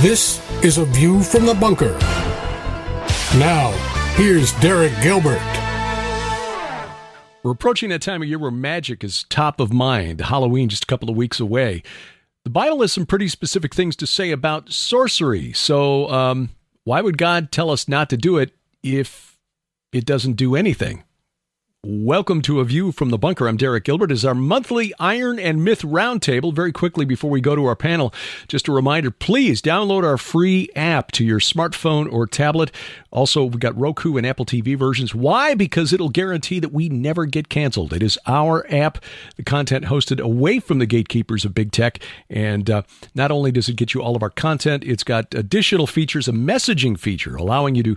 This is A View from the Bunker. Now, here's Derek Gilbert. We're approaching that time of year where magic is top of mind. Halloween just a couple of weeks away. The Bible has some pretty specific things to say about sorcery. So why would God tell us not to do it if it doesn't do anything? Welcome to A View from the Bunker. I'm Derek Gilbert. It's our monthly Iron and Myth Roundtable. Very quickly before we go to our panel, just a reminder, please download our free app to your smartphone or tablet. Also, we've got Roku and Apple TV versions. Why? Because it'll guarantee that we never get canceled. It is our app, the content hosted away from the gatekeepers of big tech. And not only does it get you all of our content, it's got additional features, a messaging feature, allowing you to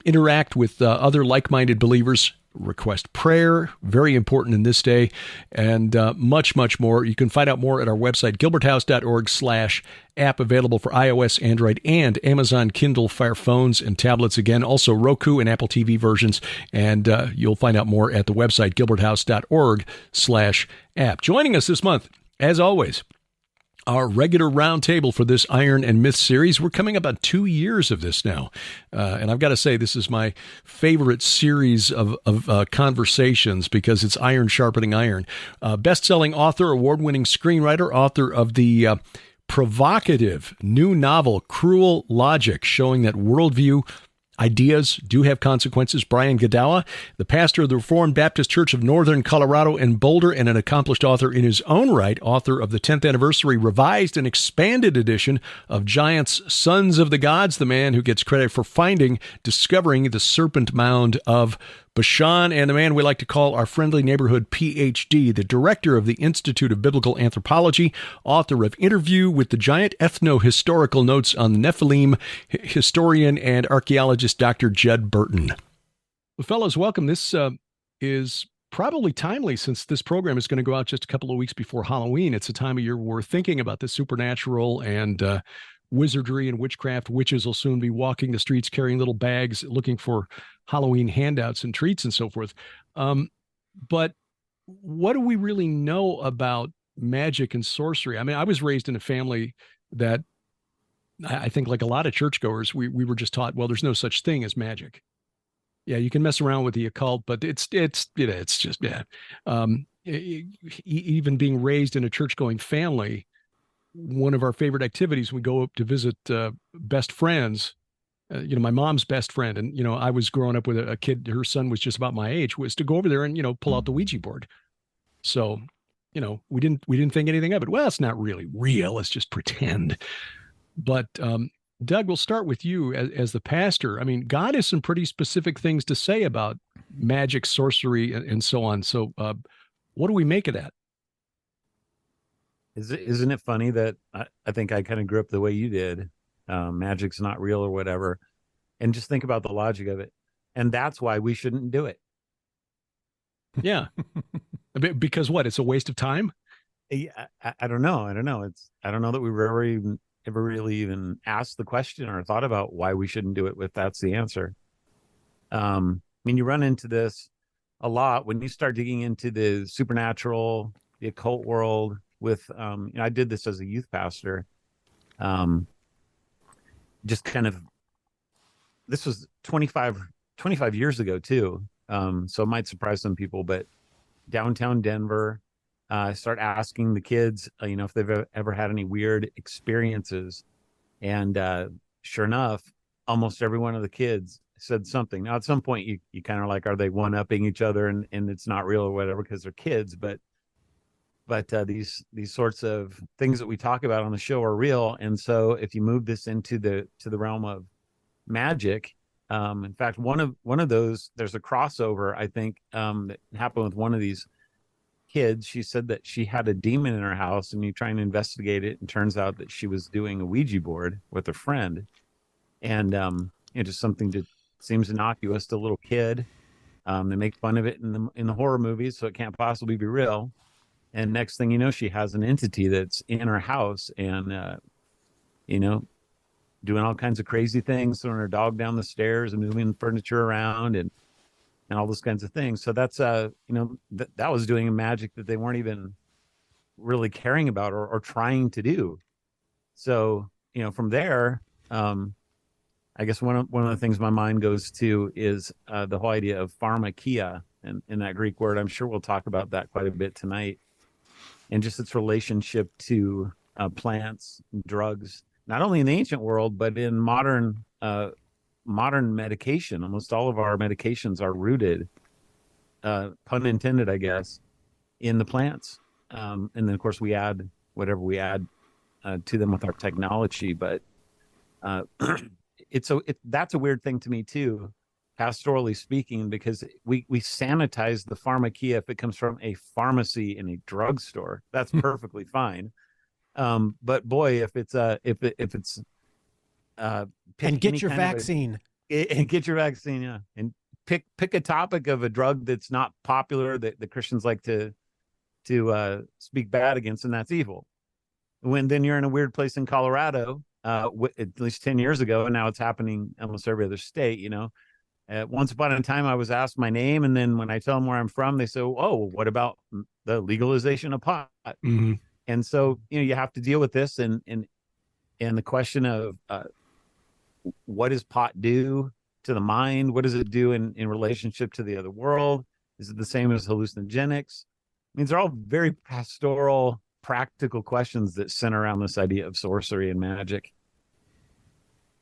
interact with other like-minded believers, request prayer, very important in this day, and much, much more. You can find out more at our website, gilberthouse.org/app, available for iOS, Android, and Amazon Kindle Fire phones and tablets. Again, also Roku and Apple TV versions, and you'll find out more at the website, gilberthouse.org/app. Joining us this month, as always, our regular roundtable for this Iron and Myth series. We're coming up on 2 years of this now. And I've got to say, this is my favorite series of conversations because it's iron sharpening iron. Best-selling author, award-winning screenwriter, author of the provocative new novel, Cruel Logic, showing that worldview ideas do have consequences. Brian Godawa, the pastor of the Reformed Baptist Church of Northern Colorado in Boulder and an accomplished author in his own right, author of the 10th anniversary revised and expanded edition of Giants, Sons of the Gods, the man who gets credit for discovering the serpent mound of Bashan, and the man we like to call our friendly neighborhood PhD, the director of the Institute of Biblical Anthropology, author of Interview with the Giant, Ethno-Historical Notes on the Nephilim, historian and archaeologist Dr. Judd Burton. Well, fellows, welcome. This is probably timely since this program is going to go out just a couple of weeks before Halloween. It's a time of year where we're thinking about the supernatural and wizardry and witchcraft. Witches will soon be walking the streets carrying little bags looking for Halloween handouts and treats and so forth. But what do we really know about magic and sorcery? I mean, I was raised in a family that I think, like a lot of churchgoers, we were just taught, well, there's no such thing as magic. Yeah, you can mess around with the occult, but it's just bad. Even being raised in a church-going family, one of our favorite activities, we go up to visit best friends. My mom's best friend, and I was growing up with a kid. Her son was just about my age. Was to go over there and pull out the Ouija board. So, we didn't think anything of it. Well, it's not really real. Let's just pretend. But Doug, we'll start with you as the pastor. I mean, God has some pretty specific things to say about magic, sorcery, and so on. So, what do we make of that? Isn't it funny that I think I kind of grew up the way you did? Magic's not real or whatever. And just think about the logic of it. And that's why we shouldn't do it. Yeah. Because what? It's a waste of time? Yeah, I don't know. I don't know that we ever really even asked the question or thought about why we shouldn't do it if that's the answer. I mean, you run into this a lot when you start digging into the supernatural, the occult world with, I did this as a youth pastor. Just kind of, this was 25 years ago too. So it might surprise some people, but downtown Denver, start asking the kids, if they've ever had any weird experiences. And sure enough, almost every one of the kids said something. Now, at some point you kind of like, are they one-upping each other and it's not real or whatever, because they're kids, but these sorts of things that we talk about on the show are real. And so if you move this into the realm of magic, in fact, one of those, there's a crossover, I think, that happened with one of these kids. She said that she had a demon in her house, and you try and investigate it, and turns out that she was doing a Ouija board with a friend. And just something that seems innocuous to a little kid. They make fun of it in the horror movies, so it can't possibly be real. And next thing you know, she has an entity that's in her house and, doing all kinds of crazy things, throwing her dog down the stairs and moving furniture around and all those kinds of things. So that's, that was doing a magic that they weren't even really caring about or trying to do. So from there, I guess one of the things my mind goes to is the whole idea of pharmakia, and in that Greek word. I'm sure we'll talk about that quite a bit tonight, and just its relationship to plants, drugs, not only in the ancient world but in modern medication. Almost all of our medications are rooted, pun intended, I guess, in the plants. And then, of course, we add whatever we add to them with our technology. But that's a weird thing to me too, pastorally speaking, because we sanitize the pharmakia if it comes from a pharmacy in a drugstore. That's perfectly fine. But boy, if it's and get your vaccine. And get your vaccine, yeah. And pick a topic of a drug that's not popular, that the Christians like to speak bad against, and that's evil. When then you're in a weird place in Colorado, at least 10 years ago, and now it's happening almost every other state. Once upon a time, I was asked my name, and then when I tell them where I'm from, they say, "Oh, what about the legalization of pot?" Mm-hmm. And so, you have to deal with this, and the question of what does pot do to the mind? What does it do in relationship to the other world? Is it the same as hallucinogenics? I mean, they're all very pastoral, practical questions that center around this idea of sorcery and magic.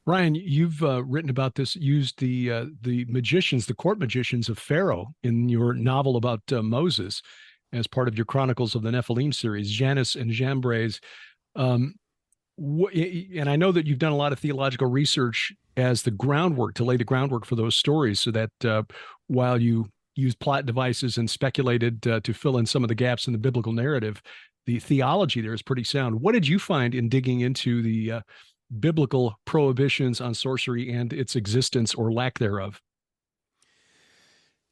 Ryan, you've written about this, used the magicians, the court magicians of Pharaoh in your novel about Moses as part of your Chronicles of the Nephilim series, Janus and Jambres. And I know that you've done a lot of theological research as the groundwork, to lay the groundwork for those stories, so that while you used plot devices and speculated to fill in some of the gaps in the biblical narrative, the theology there is pretty sound. What did you find in digging into the biblical prohibitions on sorcery and its existence or lack thereof?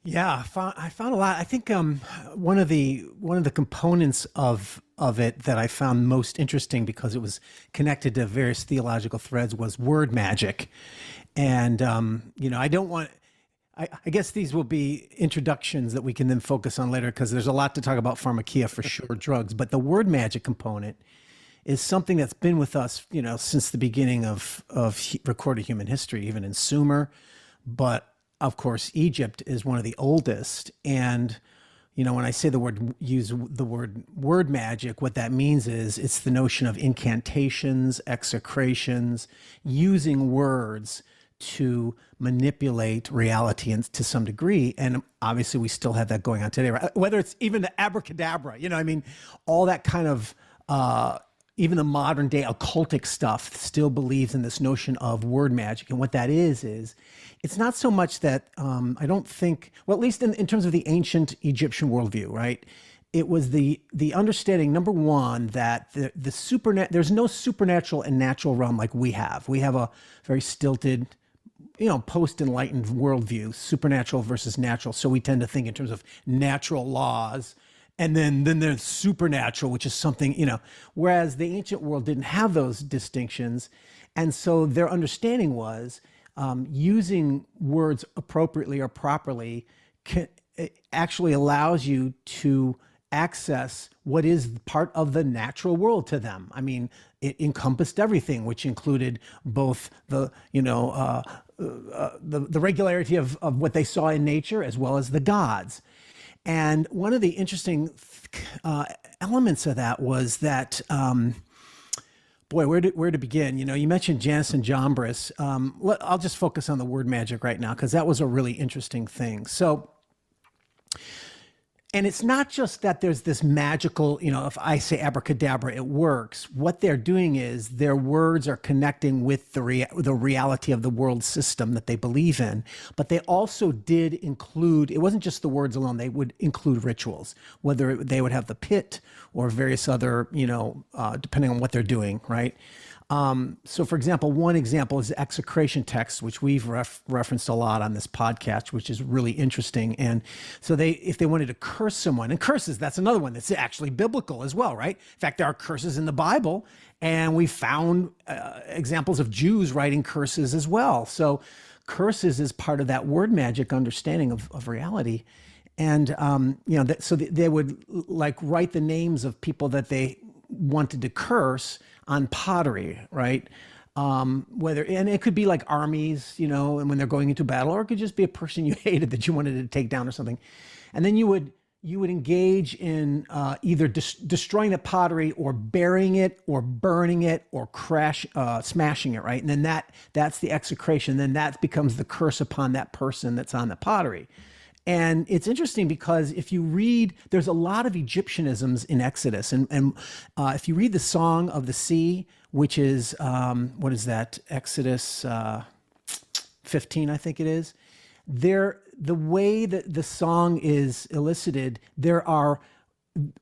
Yeah, I found a lot. I think one of the components of it that I found most interesting, because it was connected to various theological threads, was word magic. And I don't want. I guess these will be introductions that we can then focus on later, because there's a lot to talk about pharmakia for sure, drugs. But the word magic component is something that's been with us, since the beginning of recorded human history, even in Sumer. But of course, Egypt is one of the oldest. And, when I say use the word magic, what that means is it's the notion of incantations, execrations, using words to manipulate reality to some degree. And obviously we still have that going on today, right? Whether it's even the abracadabra, all that kind of, even the modern day occultic stuff still believes in this notion of word magic. And what that is it's not so much that, I don't think, well, at least in terms of the ancient Egyptian worldview, right? It was the understanding, number one, that there's no supernatural and natural realm like we have. We have a very stilted, post-enlightened worldview, supernatural versus natural. So we tend to think in terms of natural laws. And then there's supernatural, which is something, whereas the ancient world didn't have those distinctions. And so their understanding was using words appropriately or properly actually allows you to access what is part of the natural world to them. I mean, it encompassed everything, which included both the regularity of what they saw in nature as well as the gods. And one of the interesting elements of that was that, where to begin? You mentioned Janus and Jambres. I'll just focus on the word magic right now, because that was a really interesting thing. So, and it's not just that there's this magical, if I say abracadabra, it works. What they're doing is their words are connecting with the reality of the world system that they believe in. But they also did include, it wasn't just the words alone, they would include rituals, whether they would have the pit or various other, depending on what they're doing, right? So for example, one example is the execration text, which we've referenced a lot on this podcast, which is really interesting. And so if they wanted to curse someone, and curses, that's another one that's actually biblical as well, right? In fact, there are curses in the Bible, and we found examples of Jews writing curses as well. So curses is part of that word magic understanding of reality. And, so they would write the names of people that they wanted to curse on pottery, right? Whether, and it could be like armies, and when they're going into battle, or it could just be a person you hated that you wanted to take down or something. And then you would engage in either destroying the pottery or burying it or burning it or smashing it, right? And then that's the execration. Then that becomes the curse upon that person that's on the pottery. And it's interesting because if you read, there's a lot of Egyptianisms in Exodus. And if you read the Song of the Sea, which is, what is that? Exodus 15, I think it is. The way that the song is elicited, there are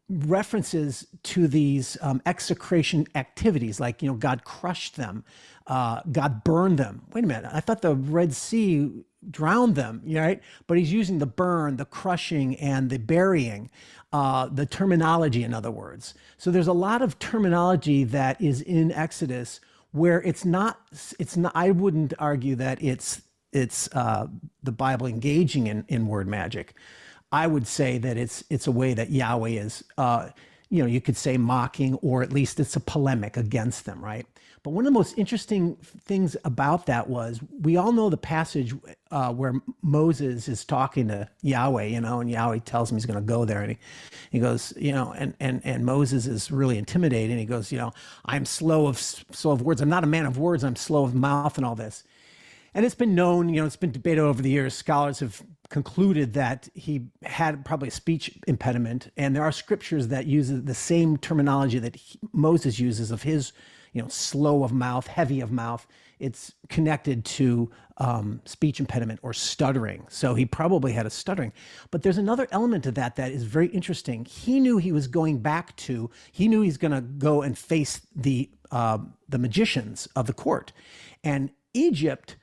references to these execration activities, like, God crushed them, God burned them. Wait a minute, I thought the Red Sea drowned them, right? But he's using the burn, the crushing, and the burying, the terminology, in other words. So there's a lot of terminology that is in Exodus where it's not. I wouldn't argue that it's the Bible engaging in word magic. I would say that it's a way that Yahweh is, you could say mocking, or at least it's a polemic against them, right? But one of the most interesting things about that was, we all know the passage where Moses is talking to Yahweh, and Yahweh tells him he's going to go there, and he goes, and Moses is really intimidated, and he goes, I'm slow of words. I'm not a man of words. I'm slow of mouth and all this. And it's been known, it's been debated over the years. Scholars have concluded that he had probably a speech impediment. And there are scriptures that use the same terminology that Moses uses of his, slow of mouth, heavy of mouth. It's connected to speech impediment or stuttering. So he probably had a stuttering. But there's another element to that is very interesting. He knew he was going he knew he's going to go and face the magicians of the court. And Egypt,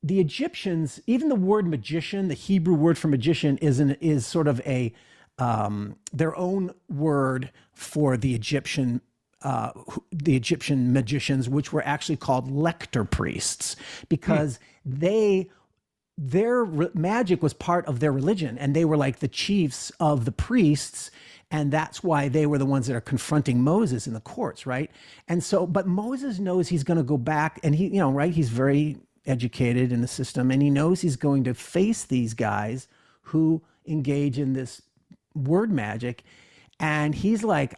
the Egyptians, even the word magician, the Hebrew word for magician, is sort of their own word for the Egyptian magicians, which were actually called lector priests, because their magic was part of their religion, and they were like the chiefs of the priests. And that's why they were the ones that are confronting Moses in the courts, right? And so, but Moses knows he's going to go back, and he's very educated in the system, and he knows he's going to face these guys who engage in this word magic. And he's like,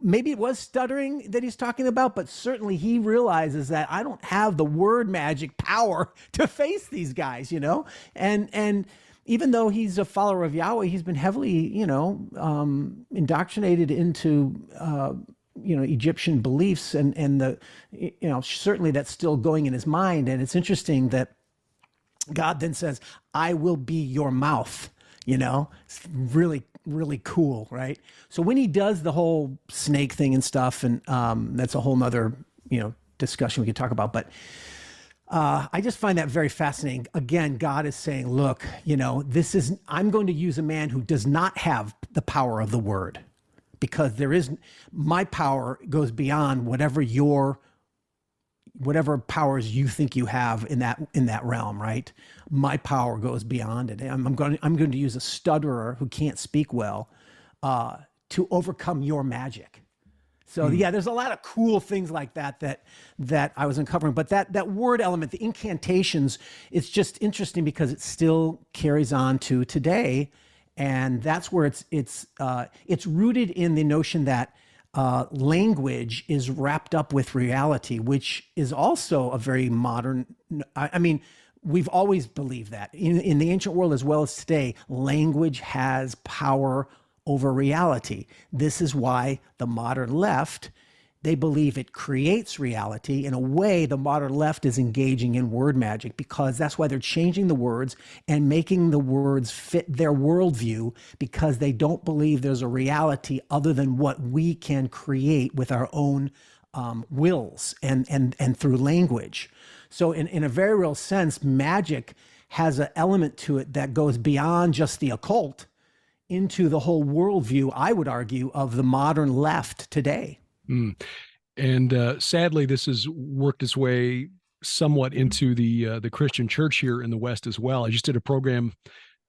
maybe it was stuttering that he's talking about, but certainly he realizes that I don't have the word magic power to face these guys, and even though he's a follower of Yahweh, he's been heavily, indoctrinated into, Egyptian beliefs, and certainly that's still going in his mind. And it's interesting that God then says, I will be your mouth, it's really, really cool. Right. So when he does the whole snake thing and stuff, and that's a whole nother, discussion we could talk about, but I just find that very fascinating. Again, God is saying, look, I'm going to use a man who does not have the power of the word, because my power goes beyond whatever powers you think you have in that realm, right? My power goes beyond it. I'm going to use a stutterer who can't speak well to overcome your magic. So yeah, there's a lot of cool things like that I was uncovering. But that word element, the incantations, it's just interesting because it still carries on to today. And that's where it's rooted in the notion that language is wrapped up with reality, which is also a very modern. I mean, we've always believed that in the ancient world as well as today, language has power over reality. This is why the modern left, they believe it creates reality. In a way, the modern left is engaging in word magic, because that's why they're changing the words and making the words fit their worldview, because they don't believe there's a reality other than what we can create with our own wills and through language. So in a very real sense, magic has an element to it that goes beyond just the occult into the whole worldview, I would argue, of the modern left today. And sadly, this has worked its way somewhat into the Christian church here in the West as well. I just did a program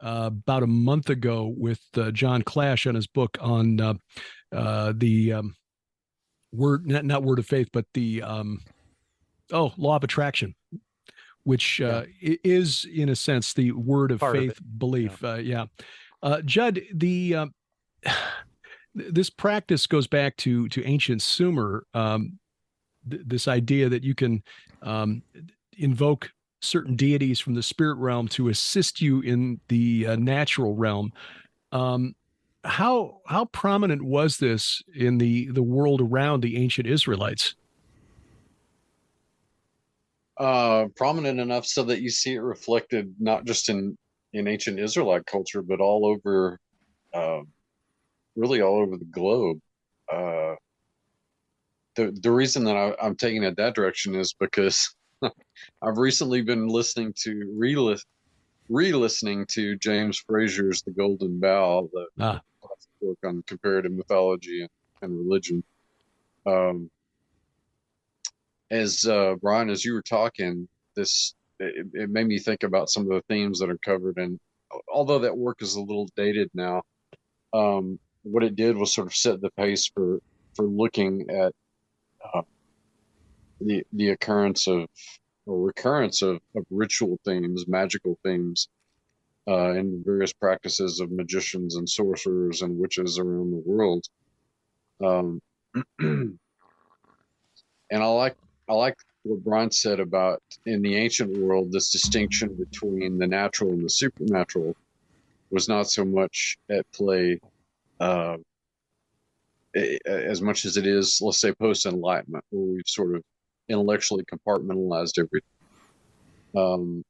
about a month ago with John Clash on his book on the word, not word of faith, but the Oh, law of attraction, which is in a sense the word of Part of faith it. belief. Judd, this practice goes back to ancient Sumer. This idea that you can invoke certain deities from the spirit realm to assist you in the natural realm. How prominent was this in the world around the ancient Israelites? Prominent enough so that you see it reflected not just in ancient Israelite culture, but all over, uh, really all over the globe. Uh, the reason that I'm taking it that direction is because I've recently been listening to re-listening to James Frazier's The Golden Bough, the classic book on comparative mythology and religion. Um, as Brian, as you were talking, it made me think about some of the themes that are covered. And although that work is a little dated now, what it did was sort of set the pace for looking at uh, the occurrence of or recurrence of ritual themes, magical themes, and various practices of magicians and sorcerers and witches around the world. Um, and I like what Brian said about in the ancient world, this distinction between the natural and the supernatural was not so much at play uh, as much as it is, let's say, post Enlightenment, where we've sort of intellectually compartmentalized everything.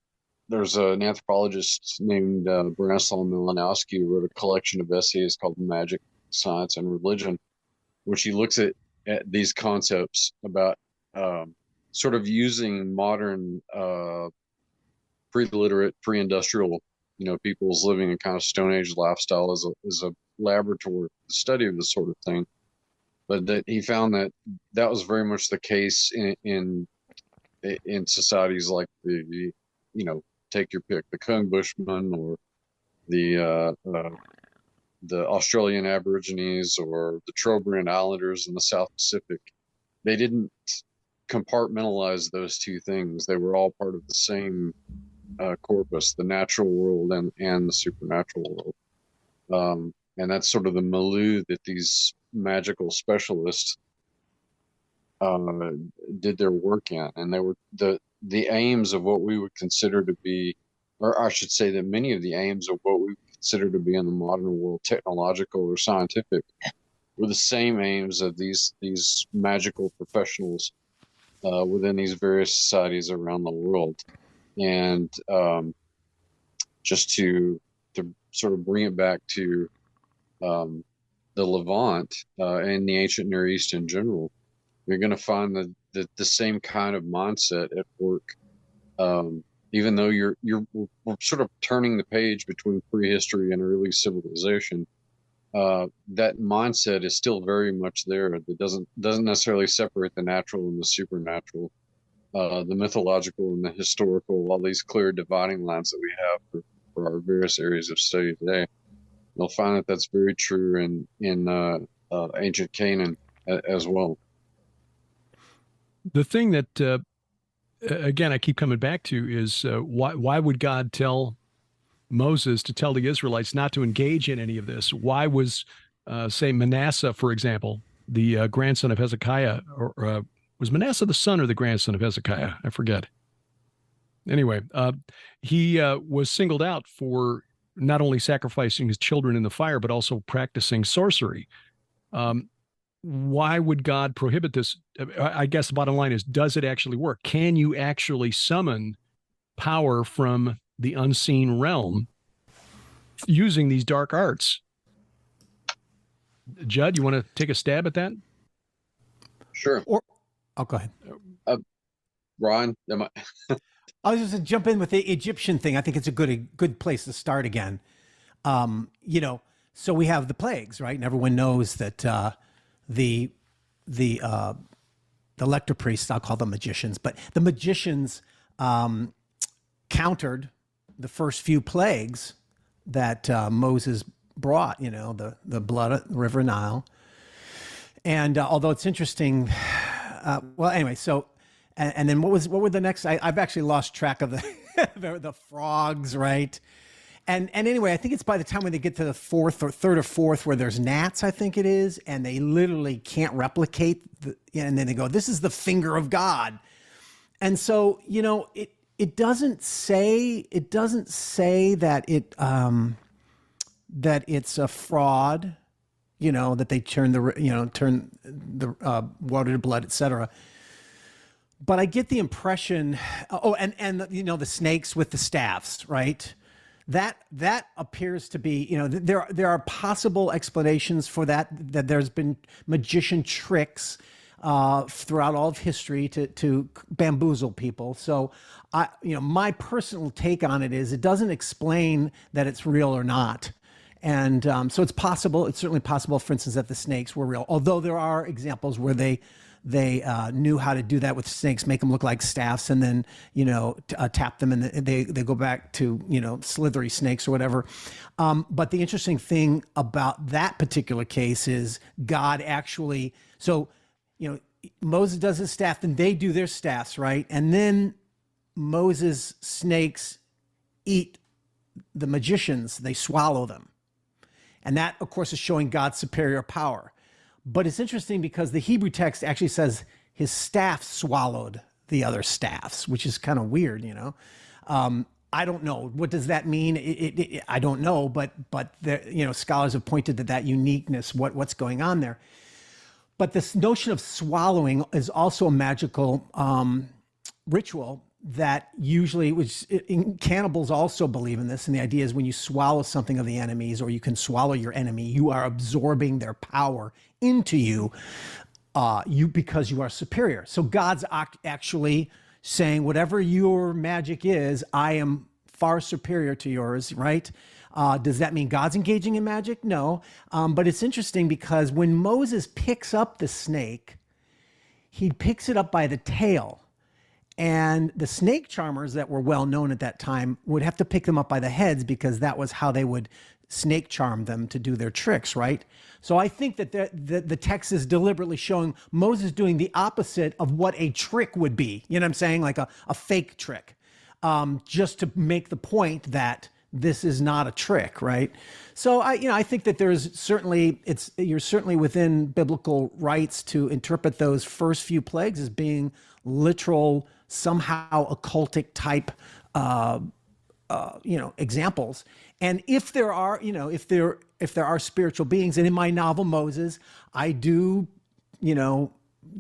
There's an anthropologist named Branislaw Malinowski who wrote a collection of essays called Magic, Science, and Religion, which he looks at these concepts about sort of using modern pre-literate, pre-industrial, people's living in kind of Stone Age lifestyle as a laboratory study of this sort of thing. But that he found that was very much the case in societies like take your pick, the Kung Bushmen or the Australian Aborigines or the Trobriand Islanders in the South Pacific. They didn't compartmentalize those two things. They were all part of the same corpus, the natural world and the supernatural world. And that's sort of the milieu that these magical specialists did their work in. And they were the aims of what we would consider to be, or I should say that many of the aims of what we consider to be in the modern world, technological or scientific, were the same aims of these magical professionals within these various societies around the world. And just to sort of bring it back to the Levant and the ancient Near East in general, you're going to find that the same kind of mindset at work. Even though we're sort of turning the page between prehistory and early civilization, that mindset is still very much there. That doesn't necessarily separate the natural and the supernatural, the mythological and the historical, all these clear dividing lines that we have for our various areas of study today. You'll find that that's very true in ancient Canaan as well. The thing that again I keep coming back to is why would God tell Moses to tell the Israelites not to engage in any of this? Why was say Manasseh, for example, the grandson of Hezekiah, or was Manasseh the son or the grandson of Hezekiah? I forget. Anyway, he was singled out for not only sacrificing his children in the fire, but also practicing sorcery. Why would God prohibit this? I guess the bottom line is, does it actually work? Can you actually summon power from the unseen realm using these dark arts? Judd, you want to take a stab at that? Sure. Or, oh, go ahead. Brian, I was just going to jump in with the Egyptian thing. I think it's a good place to start again. So we have the plagues, right? And everyone knows that the lector priests, I'll call them magicians, but the magicians countered the first few plagues that Moses brought, the blood of the River Nile. And although it's interesting, so and then what were the next? I've actually lost track of the frogs, right? And anyway, I think it's by the time when they get to the third or fourth where there's gnats, I think it is, and they literally can't replicate and then they go, this is the finger of God. And so, it doesn't say that that it's a fraud, that they turn the water to blood, etc. But I get the impression, and the snakes with the staffs, right? That appears to be, there are possible explanations for that there's been magician tricks throughout all of history to bamboozle people. So my personal take on it is it doesn't explain that it's real or not. And so it's possible, it's certainly possible, for instance, that the snakes were real, although there are examples where they knew how to do that with snakes, make them look like staffs, and then tap them, and they go back to slithery snakes or whatever. But the interesting thing about that particular case is God actually. So Moses does his staff, then they do their staffs, right? And then Moses' snakes eat the magicians; they swallow them, and that, of course, is showing God's superior power. But it's interesting because the Hebrew text actually says his staff swallowed the other staffs, which is kind of weird, I don't know. What does that mean? I don't know, but there, scholars have pointed to that uniqueness, what's going on there. But this notion of swallowing is also a magical ritual that usually, cannibals also believe in this. And the idea is when you swallow something of the enemy's, or you can swallow your enemy, you are absorbing their power into you, because you are superior. So God's actually saying, whatever your magic is, I am far superior to yours, right? Does that mean God's engaging in magic? No. But it's interesting because when Moses picks up the snake, he picks it up by the tail. And the snake charmers that were well known at that time would have to pick them up by the heads, because that was how they would snake charm them to do their tricks, right? So I think that the text is deliberately showing Moses doing the opposite of what a trick would be. You know what I'm saying? Like a fake trick, just to make the point that this is not a trick, right? So I think that you're certainly within biblical rights to interpret those first few plagues as being literal, somehow occultic type, examples. And if there are, if there are spiritual beings, and in my novel Moses, I do,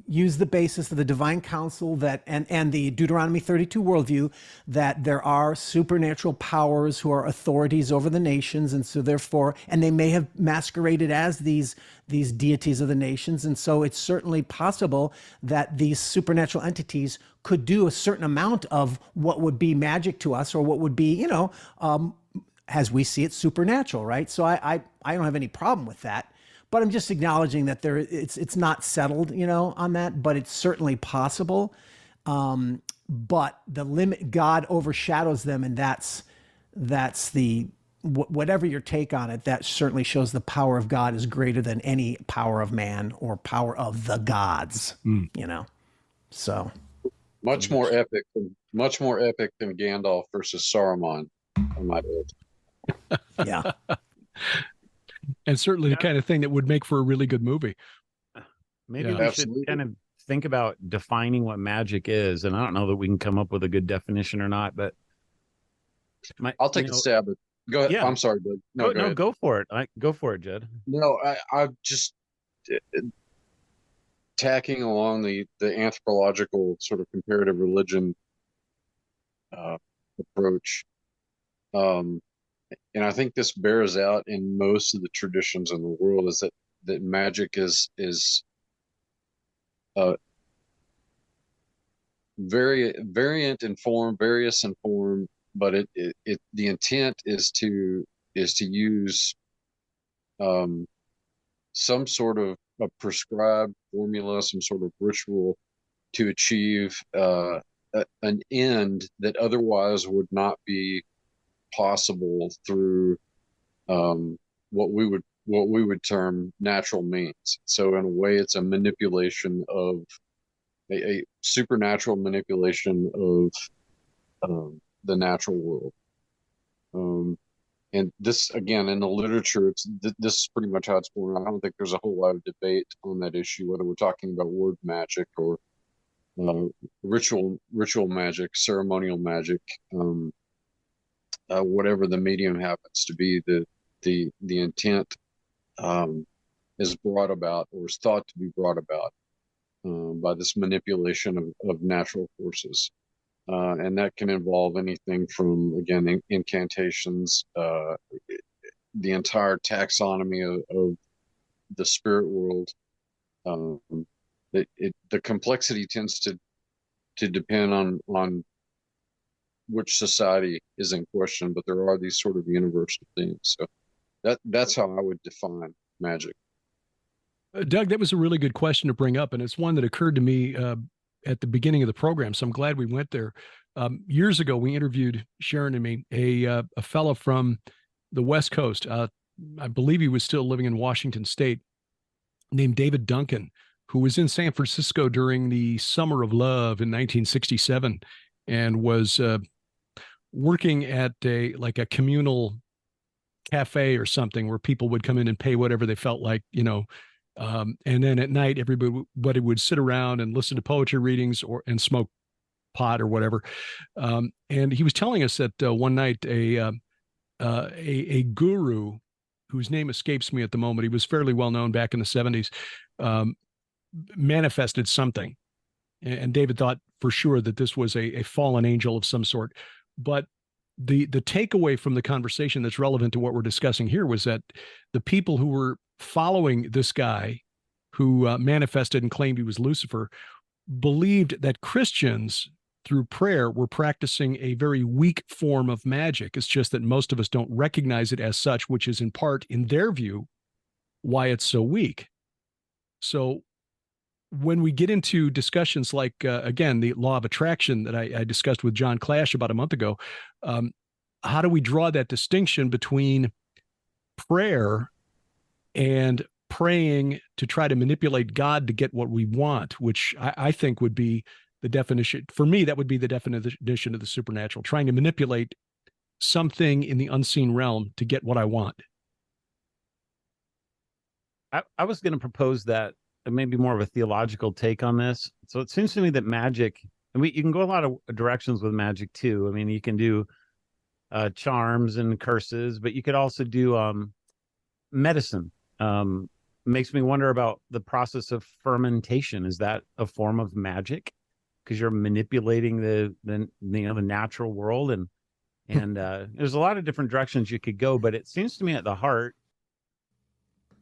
use the basis of the divine counsel and the Deuteronomy 32 worldview, that there are supernatural powers who are authorities over the nations, and so therefore, and they may have masqueraded as these deities of the nations, and so it's certainly possible that these supernatural entities could do a certain amount of what would be magic to us, or what would be, as we see it, supernatural, right? So I don't have any problem with that. But I'm just acknowledging that it's not settled, on that, but it's certainly possible. But the limit, God overshadows them, and that's the whatever your take on it. That certainly shows the power of God is greater than any power of man or power of the gods. So much more epic than Gandalf versus Saruman, I might add. Yeah. And certainly the kind of thing that would make for a really good movie. Maybe we should kind of think about defining what magic is. And I don't know that we can come up with a good definition or not, but I'll take a stab at it. Go ahead. Yeah. I'm sorry, Doug. No, go for it. Go for it, Jed. No, I just tacking along the anthropological sort of comparative religion approach. And I think this bears out in most of the traditions in the world, is that magic is variant in form, various in form, but the intent is to use some sort of a prescribed formula, some sort of ritual to achieve an end that otherwise would not be possible through what we would term natural means. So in a way, it's a manipulation of a supernatural manipulation of the natural world. And this, again, in the literature, this is pretty much how it's born. I don't think there's a whole lot of debate on that issue, whether we're talking about word magic or ritual magic, ceremonial magic, whatever the medium happens to be. The intent is brought about, or is thought to be brought about, by this manipulation of natural forces. And that can involve anything from, again, incantations, the entire taxonomy of the spirit world. The complexity tends to depend on which society is in question, but there are these sort of universal themes. So that's how I would define magic. Doug, that was a really good question to bring up, and it's one that occurred to me at the beginning of the program. So I'm glad we went there. Years ago, we interviewed, Sharon and me, a fellow from the West Coast. I believe he was still living in Washington State, named David Duncan, who was in San Francisco during the Summer of Love in 1967, and was working at a communal cafe or something where people would come in and pay whatever they felt like, and then at night, everybody would sit around and listen to poetry readings and smoke pot or whatever. And he was telling us that one night a guru whose name escapes me at the moment, he was fairly well known back in the 70s, manifested something. And David thought for sure that this was a fallen angel of some sort. But the takeaway from the conversation that's relevant to what we're discussing here was that the people who were following this guy who manifested and claimed he was Lucifer believed that Christians, through prayer, were practicing a very weak form of magic. It's just that most of us don't recognize it as such, which is in part, in their view, why it's so weak. So when we get into discussions like, again, the law of attraction that I discussed with John Clash about a month ago, how do we draw that distinction between prayer and praying to try to manipulate God to get what we want, which I think would be the definition. For me, that would be the definition of the supernatural, trying to manipulate something in the unseen realm to get what I want. I was going to propose that maybe more of a theological take on this. So it seems to me that magic, and you can go a lot of directions with magic too. I mean, you can do charms and curses, but you could also do medicine. Makes me wonder about the process of fermentation. Is that a form of magic? Because you're manipulating the natural world, and there's a lot of different directions you could go. But it seems to me at the heart,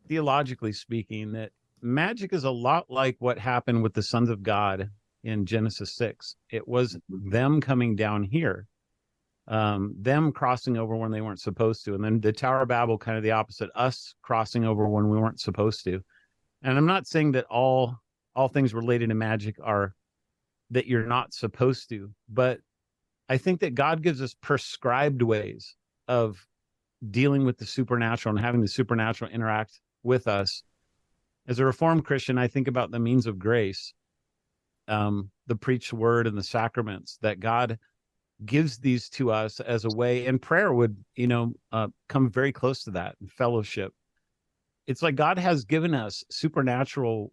theologically speaking, that magic is a lot like what happened with the sons of God in Genesis 6. It was them coming down here, them crossing over when they weren't supposed to. And then the Tower of Babel, kind of the opposite, us crossing over when we weren't supposed to. And I'm not saying that all things related to magic are that you're not supposed to, but I think that God gives us prescribed ways of dealing with the supernatural and having the supernatural interact with us. As a Reformed Christian, I think about the means of grace, the preached word and the sacraments, that God gives these to us as a way, and prayer would, come very close to that, and fellowship. It's like God has given us supernatural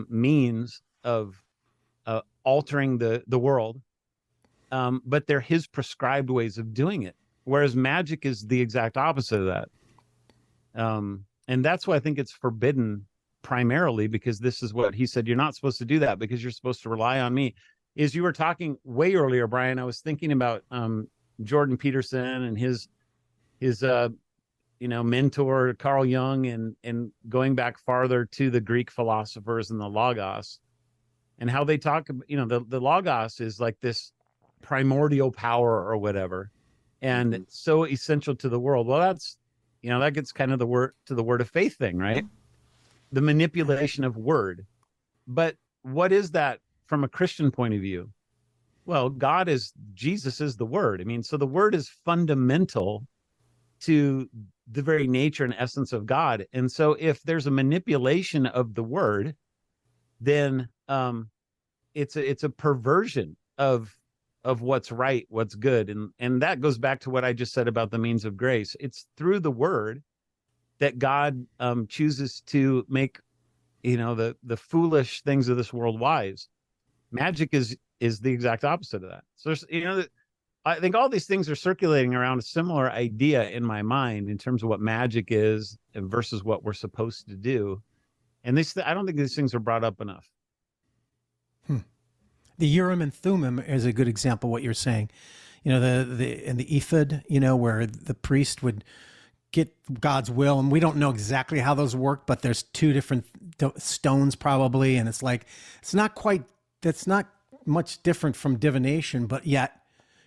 means of altering the world, but they're his prescribed ways of doing it, whereas magic is the exact opposite of that. And that's why I think it's forbidden, primarily because this is what he said: you're not supposed to do that because you're supposed to rely on me. As you were talking way earlier, Brian, I was thinking about Jordan Peterson and his mentor Carl Jung, and going back farther to the Greek philosophers and the Logos, and how they talk about, the Logos is like this primordial power or whatever, and it's so essential to the world. Well, that's, that gets kind of the word of faith thing, right? The manipulation of word. But what is that from a Christian point of view? Well, Jesus is the word. I mean, so the word is fundamental to the very nature and essence of God. And so if there's a manipulation of the word, then it's a perversion of what's right, what's good. And that goes back to what I just said about the means of grace. It's through the word that God chooses to make, the foolish things of this world wise. Magic is the exact opposite of that. So there's, I think all these things are circulating around a similar idea in my mind in terms of what magic is versus what we're supposed to do. And I don't think these things are brought up enough. The Urim and Thummim is a good example of what you're saying. In the ephod, where the priest would get God's will, and we don't know exactly how those work, but there's two different stones probably, and it's not much different from divination, but yet,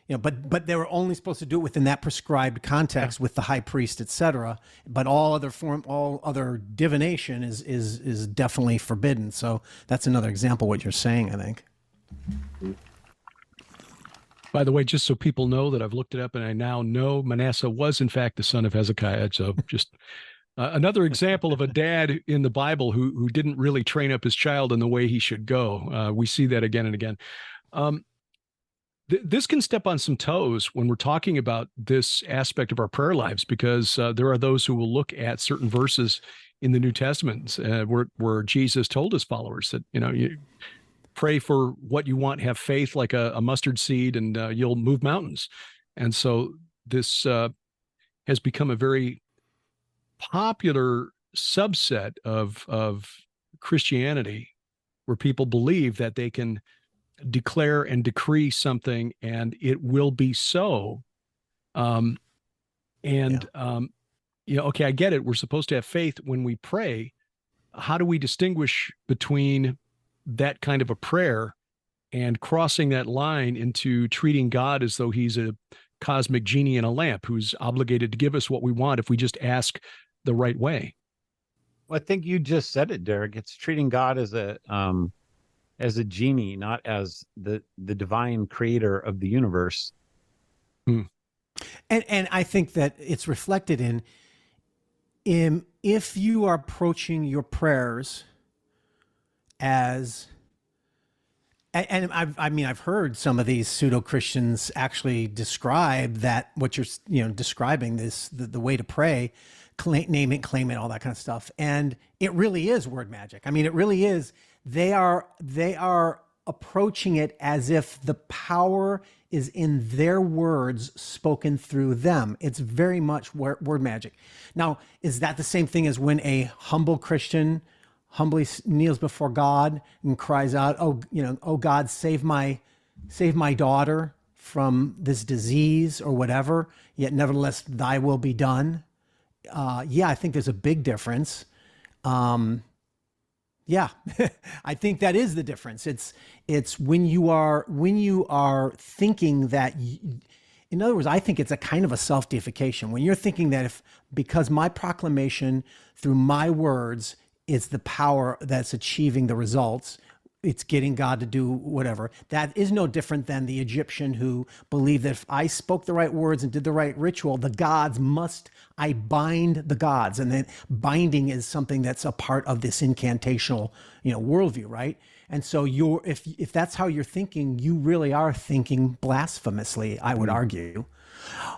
but they were only supposed to do it within that prescribed context with the high priest, etc. But all other divination is definitely forbidden. So that's another example of what you're saying, I think. By the way, just so people know that I've looked it up and I now know Manasseh was in fact the son of Hezekiah. So just another example of a dad in the Bible who didn't really train up his child in the way he should go. We see that again and again. This can step on some toes when we're talking about this aspect of our prayer lives, because there are those who will look at certain verses in the New Testament where Jesus told his followers that, you pray for what you want, have faith like a mustard seed, and you'll move mountains. And so this has become a very popular subset of Christianity, where people believe that they can declare and decree something and it will be so. Okay, I get it. We're supposed to have faith when we pray. How do we distinguish between that kind of a prayer and crossing that line into treating God as though he's a cosmic genie in a lamp who's obligated to give us what we want if we just ask the right way? Well, I think you just said it, Derek. It's treating God as a genie, not as the divine creator of the universe. And I think that it's reflected in if you are approaching your prayers as, and I've heard some of these pseudo Christians actually describe that what you're describing the way to pray, name it, claim it, all that kind of stuff, and it really is word magic. I mean, it really is. They are approaching it as if the power is in their words spoken through them. It's very much word magic. Now, is that the same thing as when a humble Christian humbly kneels before God and cries out, "Oh God, save my daughter from this disease," or whatever, yet nevertheless thy will be done? Yeah, I think there's a big difference. Yeah, I think that is the difference. It's when you are thinking that, in other words, I think it's a kind of a self-deification. When you're thinking that because my proclamation through my words is the power that's achieving the results, it's getting God to do whatever. That is no different than the Egyptian who believed that if I spoke the right words and did the right ritual, I bind the gods. And then binding is something that's a part of this incantational, worldview, right? And so if that's how you're thinking, you really are thinking blasphemously, I would argue.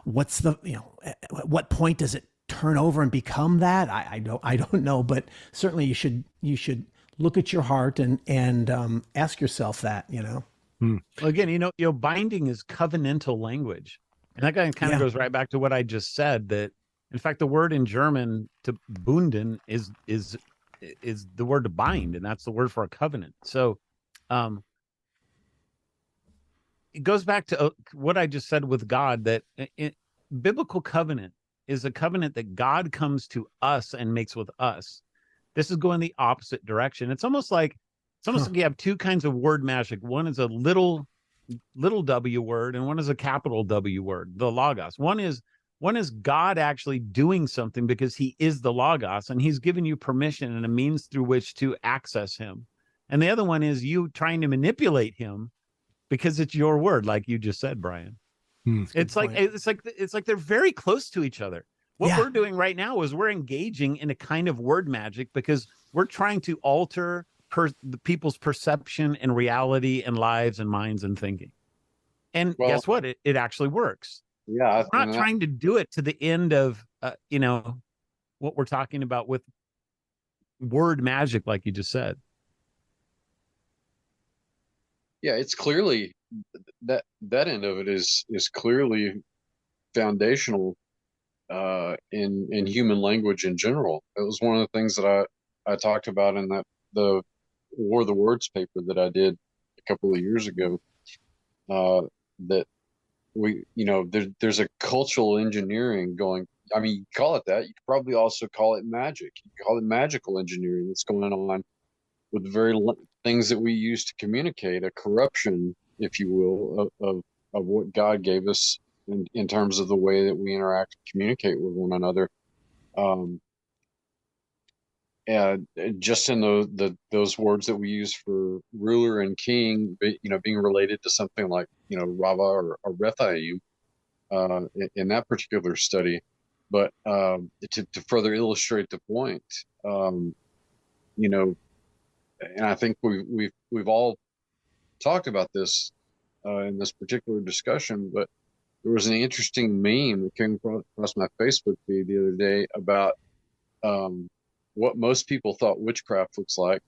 At what point does it turn over and become that? I don't know, but certainly you should look at your heart and ask yourself that, Well, again, binding is covenantal language. And that kind of goes right back to what I just said, that in fact, the word in German to bunden is the word to bind, and that's the word for a covenant. So it goes back to what I just said with God, that biblical covenant is a covenant that God comes to us and makes with us. This is going the opposite direction. It's almost like you have two kinds of word magic. One is a little w word, and one is a capital W word, the Logos. One is God actually doing something because he is the Logos, and he's given you permission and a means through which to access him. And the other one is you trying to manipulate him because it's your word, like you just said, Brian. It's like they're very close to each other. What we're doing right now is we're engaging in a kind of word magic because we're trying to alter the people's perception and reality and lives and minds and thinking. And Well, guess what? It actually works. yeah, We're not trying to do it to the end of, what we're talking about with word magic, like you just said. yeah, it's clearly that end of it is clearly foundational in human language in general. It was one of the things that I talked about in the War of the Words paper that I did a couple of years ago. That there's a cultural engineering going. I mean, you call it that. You could probably also call it magic. You could call it magical engineering that's going on with the very things that we use to communicate, a corruption, if you will, of what God gave us in terms of the way that we interact and communicate with one another. And just in those words that we use for ruler and king, being related to something like, Rava or Rephaim, in that particular study. But to further illustrate the point, and I think we've all talked about this in this particular discussion, but there was an interesting meme that came across my Facebook feed the other day about what most people thought witchcraft looks like,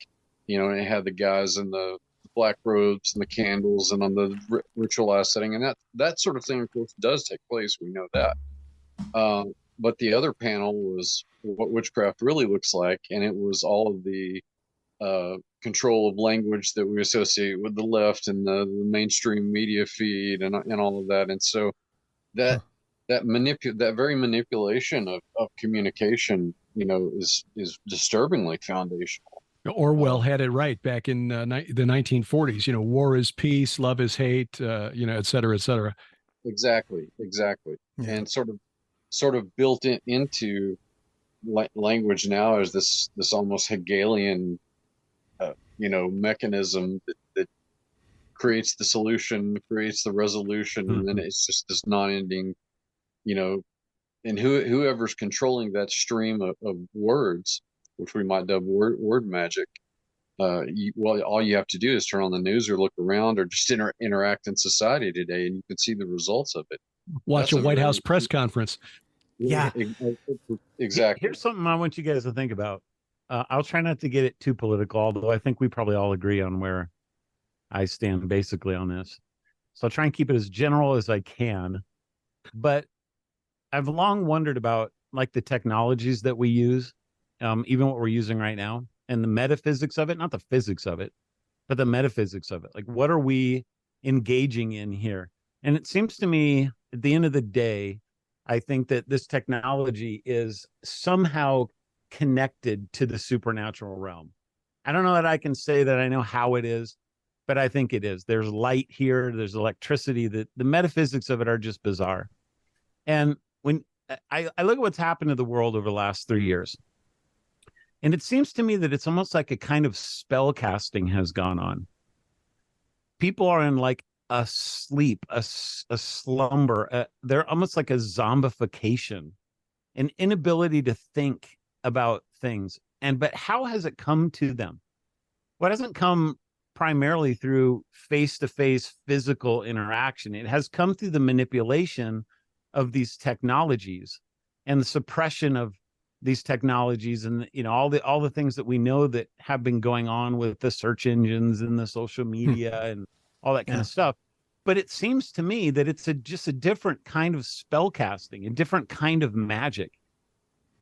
and it had the guys in the black robes and the candles and on the ritualized setting, and that sort of thing, of course, does take place. We know that. But the other panel was what witchcraft really looks like, and it was all of the control of language that we associate with the left and the mainstream media feed and all of that. And so that very manipulation of communication, is disturbingly foundational. Orwell had it right back in the 1940s. War is peace, love is hate, et cetera, et cetera. Exactly. Yeah. And sort of built into language now is this almost Hegelian, mechanism that creates the solution, creates the resolution, and then it's just this non-ending, and whoever's controlling that stream of words, which we might dub word magic, all you have to do is turn on the news or look around or just interact in society today, and you can see the results of it. Watch a White House press conference. Yeah, exactly. Here's something I want you guys to think about. I'll try not to get it too political, although I think we probably all agree on where I stand basically on this. So I'll try and keep it as general as I can. But I've long wondered about like the technologies that we use, even what we're using right now, and the metaphysics of it, not the physics of it, but the metaphysics of it. Like, what are we engaging in here? And it seems to me at the end of the day, I think that this technology is somehow connected to the supernatural realm. I don't know that I can say that I know how it is, but I think it is. There's light here. There's electricity. The metaphysics of it are just bizarre. And when I look at what's happened to the world over the last 3 years, and it seems to me that it's almost like a kind of spell casting has gone on. People are in like a sleep, a slumber. They're almost like a zombification, an inability to think about things. But how has it come to them? Well, it hasn't come primarily through face-to-face physical interaction. It has come through the manipulation of these technologies and the suppression of these technologies, and all the things that we know that have been going on with the search engines and the social media and all that kind of stuff. But it seems to me that it's just a different kind of spell casting, a different kind of magic.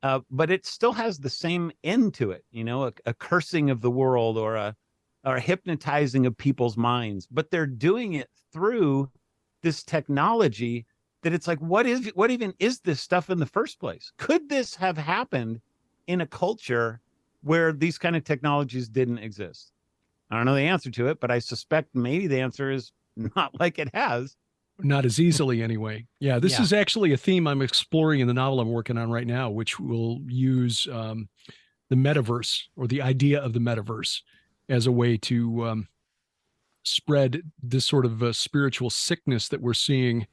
But it still has the same end to it, a cursing of the world or a hypnotizing of people's minds. But they're doing it through this technology that it's like, what even is this stuff in the first place? Could this have happened in a culture where these kind of technologies didn't exist? I don't know the answer to it, but I suspect maybe the answer is not like it has. Not as easily anyway. Yeah, this is actually a theme I'm exploring in the novel I'm working on right now, which will use the metaverse, or the idea of the metaverse, as a way to spread this sort of spiritual sickness that we're seeing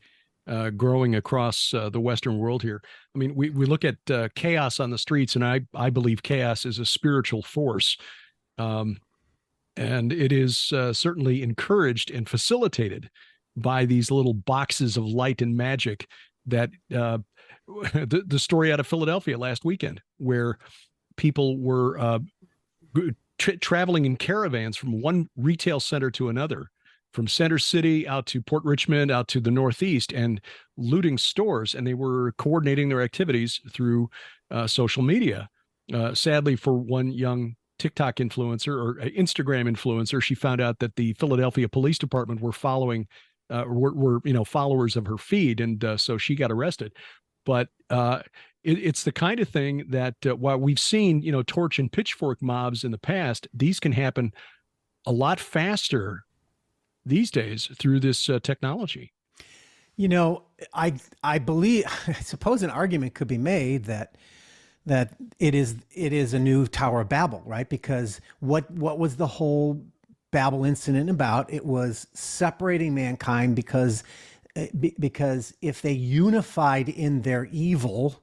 growing across the Western world here. I mean, we look at chaos on the streets, and I believe chaos is a spiritual force. And it is certainly encouraged and facilitated by these little boxes of light and magic that the story out of Philadelphia last weekend, where people were traveling in caravans from one retail center to another, from Center City out to Port Richmond, out to the Northeast, and looting stores. And they were coordinating their activities through social media. Sadly, for one young TikTok influencer or Instagram influencer, she found out that the Philadelphia Police Department were following, were followers of her feed, and so she got arrested. But it's the kind of thing that while we've seen, torch and pitchfork mobs in the past, these can happen a lot faster these days through this technology. I believe, I suppose an argument could be made that it is a new Tower of Babel, right? Because what was the whole Babel incident about? It was separating mankind because if they unified in their evil,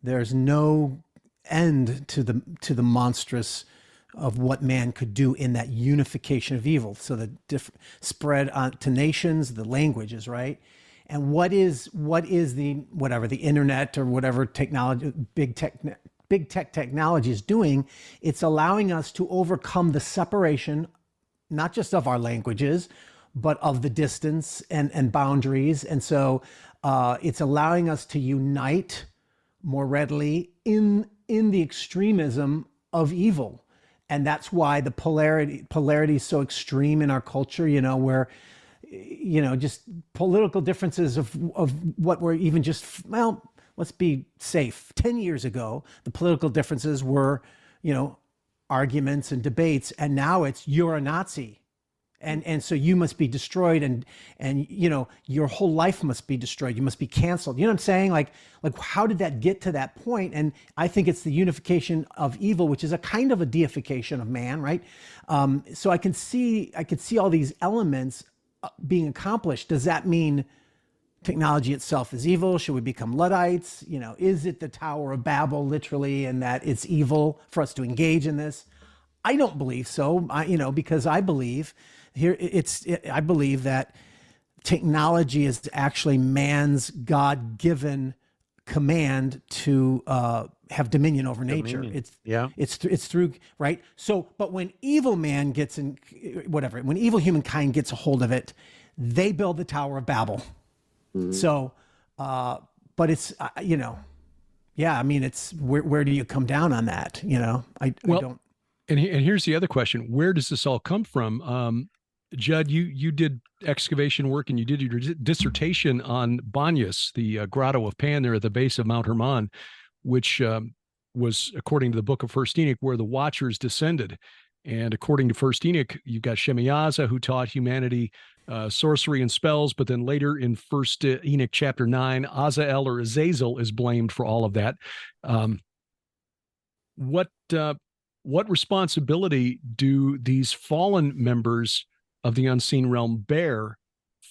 there's no end to the monstrous of what man could do in that unification of evil. So the spread to nations, the languages, right? And what is the internet or whatever technology, big tech technology is doing? It's allowing us to overcome the separation, not just of our languages, but of the distance and boundaries. And so it's allowing us to unite more readily in the extremism of evil. And that's why the polarity is so extreme in our culture, where, just political differences of what were even just, well, let's be safe. 10 years ago, the political differences were, arguments and debates. And now it's, you're a Nazi. And so you must be destroyed, and your whole life must be destroyed. You must be canceled. You know what I'm saying? Like how did that get to that point? And I think it's the unification of evil, which is a kind of a deification of man, right? So I could see all these elements being accomplished. Does that mean technology itself is evil? Should we become Luddites? Is it the Tower of Babel, literally, and that it's evil for us to engage in this? I don't believe so. Because I believe I believe that technology is actually man's God-given command to have dominion over nature. It's through, right? So, but when evil man gets in, when evil humankind gets a hold of it, they build the Tower of Babel. Mm-hmm. So, but it's, it's where do you come down on that? I don't. And here's the other question: where does this all come from? Judd, you did excavation work and you did your dissertation on Banyas, the grotto of Pan there at the base of Mount Hermon, which was, according to the book of First Enoch, where the Watchers descended. And according to First Enoch, you've got Shemaiah, who taught humanity sorcery and spells, but then later in First Enoch chapter 9, Azazel or Azazel is blamed for all of that. What responsibility do these fallen members of the unseen realm bear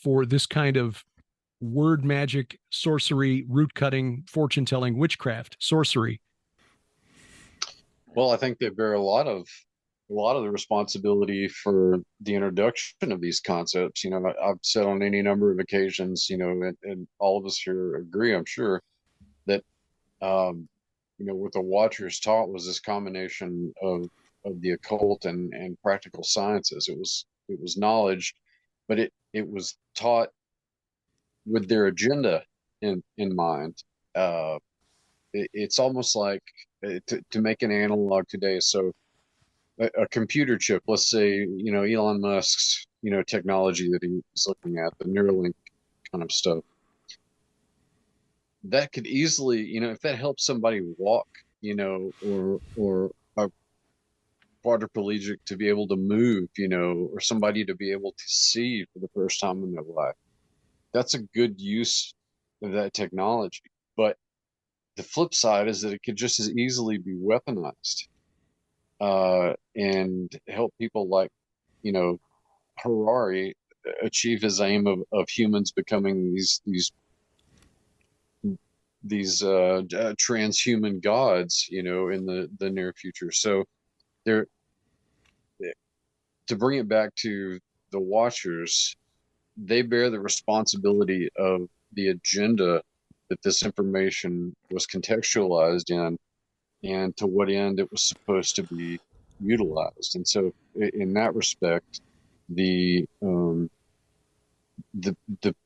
for this kind of word magic, sorcery, root cutting, fortune telling, witchcraft, sorcery? Well, I think they bear a lot of the responsibility for the introduction of these concepts. I've said on any number of occasions, and all of us here agree, I'm sure, that what the Watchers taught was this combination of the occult and practical sciences. It was knowledge, but it was taught with their agenda in mind. It's almost like, to make an analog today, so a computer chip, let's say, Elon Musk's technology that he's looking at, the Neuralink kind of stuff, that could easily, if that helps somebody walk, or a quadriplegic to be able to move, or somebody to be able to see for the first time in their life, that's a good use of that technology. But the flip side is that it could just as easily be weaponized and help people like, Harari achieve his aim of humans becoming these transhuman gods, in the near future. So to bring it back to the Watchers, they bear the responsibility of the agenda that this information was contextualized in, and to what end it was supposed to be utilized. And so, in that respect, the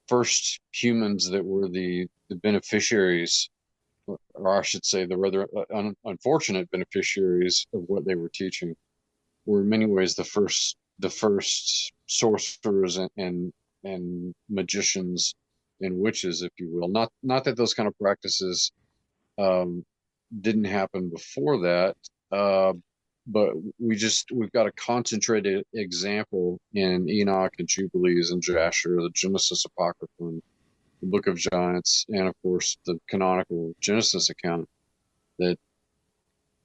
first humans that were the beneficiaries, or I should say, the rather unfortunate beneficiaries of what they were teaching, were in many ways the first sorcerers and magicians and witches, if you will. Not that those kind of practices didn't happen before that, but we've got a concentrated example in Enoch and Jubilees and Jasher, the Genesis Apocryphon, the Book of Giants, and of course the canonical Genesis account, that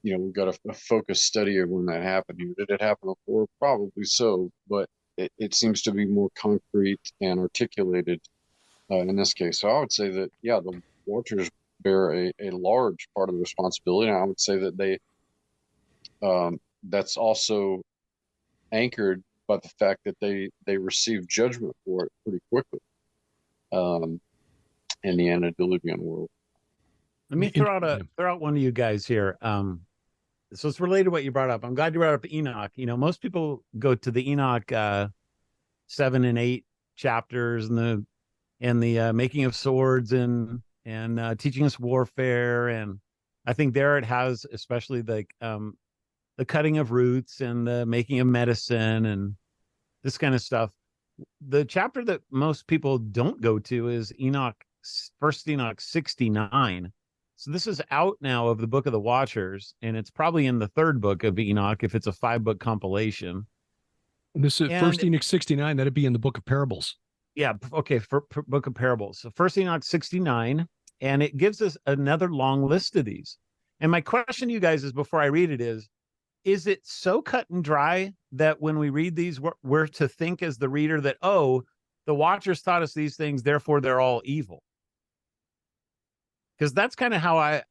we've got a focused study of when that happened. Did it happen before? Probably so, but it seems to be more concrete and articulated in this case. So I would say that, yeah, the Watchers bear a large part of the responsibility. And I would say that they that's also anchored by the fact that they received judgment for it pretty quickly in the antediluvian world. Let me throw out one of you guys here. So it's related to what you brought up. I'm glad you brought up Enoch. Most people go to the Enoch 7 and 8 chapters and the making of swords and teaching us warfare. And I think there it has especially the cutting of roots and the making of medicine and this kind of stuff. The chapter that most people don't go to is First Enoch 69. So this is out now of the Book of the Watchers, and it's probably in the third book of Enoch if it's a 5-book compilation. This is First Enoch 69. That'd be in the Book of Parables. Yeah, okay, for Book of Parables. So First Enoch 69, and it gives us another long list of these. And my question to you guys is, before I read it, is it so cut and dry that when we read these, we're to think as the reader that, oh, the Watchers taught us these things, therefore they're all evil? Because that's kind of how I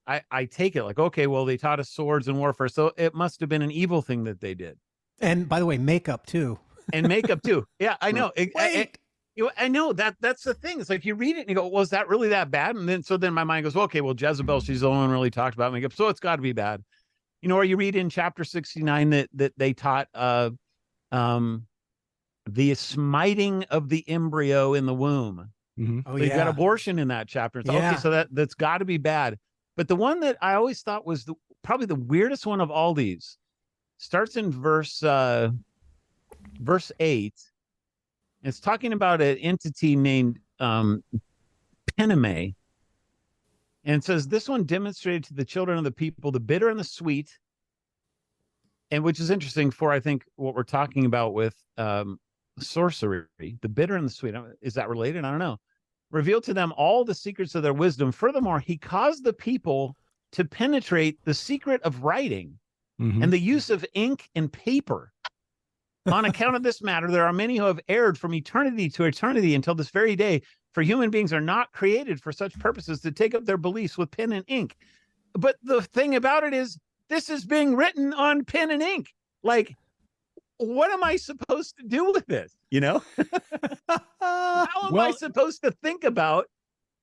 take it. Like, okay, well, they taught us swords and warfare, so it must have been an evil thing that they did. And by the way, makeup too. And makeup too. Yeah, I know. I know that's the thing. It's like you read it and you go, was that really that bad? And then my mind goes, well, okay, well, Jezebel, she's the only one really talked about makeup, so it's got to be bad. Or you read in chapter 69 that they taught the smiting of the embryo in the womb. Mm-hmm. Oh, you've got abortion in that chapter. It's okay, so that's got to be bad. But the one that I always thought was probably the weirdest one of all these starts in verse 8. It's talking about an entity named Peneme. And it says, this one demonstrated to the children of the people the bitter and the sweet, and which is interesting for, I think, what we're talking about with sorcery, the bitter and the sweet. Is that related? I don't know. Revealed to them all the secrets of their wisdom. Furthermore, he caused the people to penetrate the secret of writing and the use of ink and paper. On account of this matter, there are many who have erred from eternity to eternity until this very day, for human beings are not created for such purposes to take up their beliefs with pen and ink. But the thing about it is, this is being written on pen and ink. Like, what am I supposed to do with this? How am I supposed to think about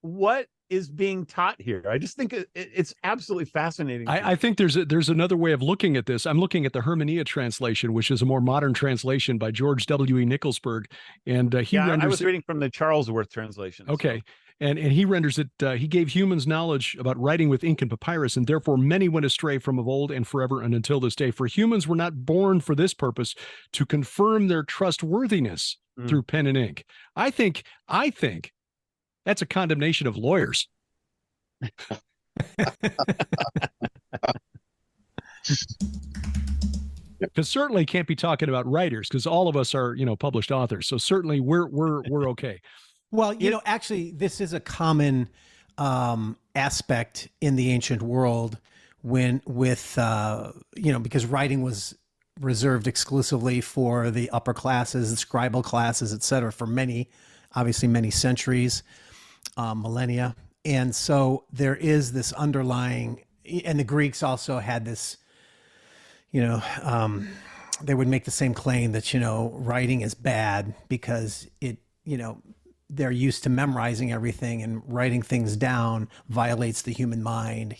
what is being taught here? I just think it's absolutely fascinating. I think there's another way of looking at this. I'm looking at the Hermania translation, which is a more modern translation by George W.E. Nicholsburg, and I was reading from the Charlesworth translation. Okay. So. And he renders it, he gave humans knowledge about writing with ink and papyrus, and therefore many went astray from of old and forever and until this day. For humans were not born for this purpose, to confirm their trustworthiness through pen and ink. I think that's a condemnation of lawyers. Because certainly can't be talking about writers, because all of us are, published authors. So certainly we're okay. Well, actually, this is a common aspect in the ancient world because writing was reserved exclusively for the upper classes, the scribal classes, et cetera, for many centuries, millennia. And so there is this underlying, and the Greeks also had this, they would make the same claim that, writing is bad because it, they're used to memorizing everything, and writing things down violates the human mind,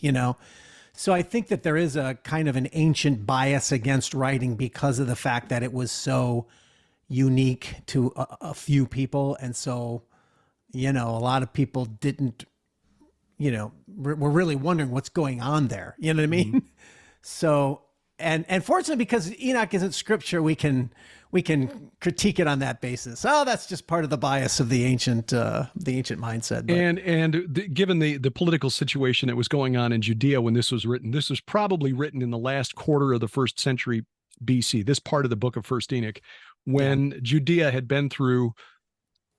So I think that there is a kind of an ancient bias against writing because of the fact that it was so unique to a few people. And so, a lot of people didn't, we're really wondering what's going on there. You know what I mean? Mm-hmm. So, and fortunately, because Enoch isn't scripture, we can critique it on that basis. Oh, that's just part of the bias of the ancient mindset. But. Given the political situation that was going on in Judea when this was written, this was probably written in the last quarter of the 1st century BC. This part of the book of First Enoch, when Judea had been through.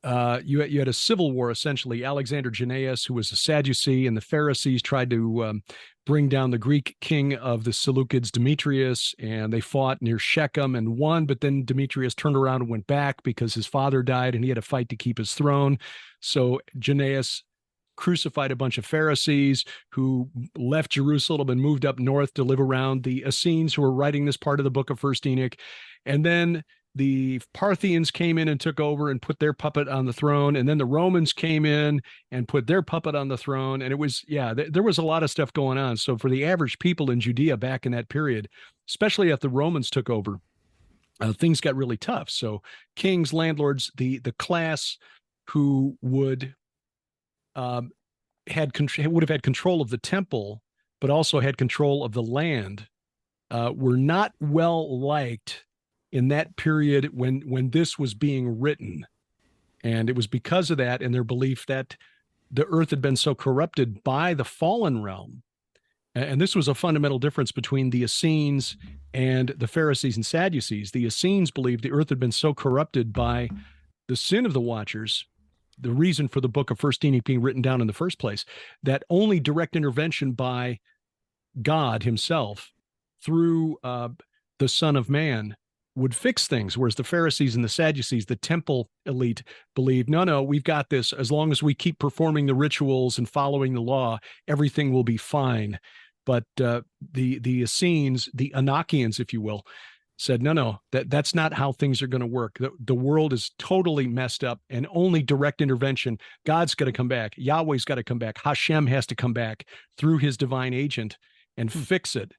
You had a civil war, essentially. Alexander Jannaeus, who was a Sadducee, and the Pharisees tried to bring down the Greek king of the Seleucids, Demetrius, and they fought near Shechem and won, but then Demetrius turned around and went back because his father died and he had to fight to keep his throne. So Jannaeus crucified a bunch of Pharisees who left Jerusalem and moved up north to live around the Essenes, who were writing this part of the book of First Enoch. And then the Parthians came in and took over and put their puppet on the throne. And then the Romans came in and put their puppet on the throne. And it was, there was a lot of stuff going on. So for the average people in Judea back in that period, especially after the Romans took over, things got really tough. So kings, landlords, the class who would have had control of the temple, but also had control of the land, were not well liked in that period when this was being written. And it was because of that and their belief that the earth had been so corrupted by the fallen realm. And this was a fundamental difference between the Essenes and the Pharisees and Sadducees. The Essenes believed the earth had been so corrupted by the sin of the Watchers, the reason for the book of First Enoch being written down in the first place, that only direct intervention by God himself through the Son of Man would fix things, whereas the Pharisees and the Sadducees, the temple elite, believed, no, we've got this. As long as we keep performing the rituals and following the law, everything will be fine. But the Essenes, the Enochians, if you will, said, no, that's not how things are going to work. The world is totally messed up, and only direct intervention. God's got to come back. Yahweh's got to come back. Hashem has to come back through his divine agent and fix it.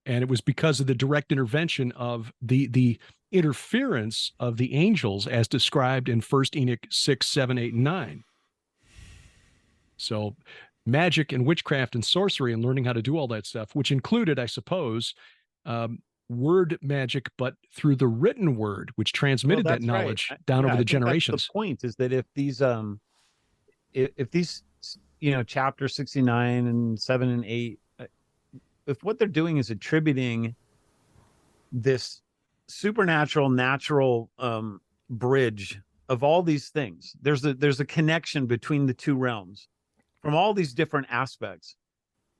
And it was because of the direct intervention of the interference of the angels as described in 1 Enoch 6, 7, 8, and 9. So magic and witchcraft and sorcery and learning how to do all that stuff, which included, I suppose, word magic, but through the written word, which transmitted that knowledge down over the generations. That's the point is that if these chapter 69 and 7 and 8, if what they're doing is attributing this supernatural, natural bridge of all these things, there's a connection between the two realms from all these different aspects.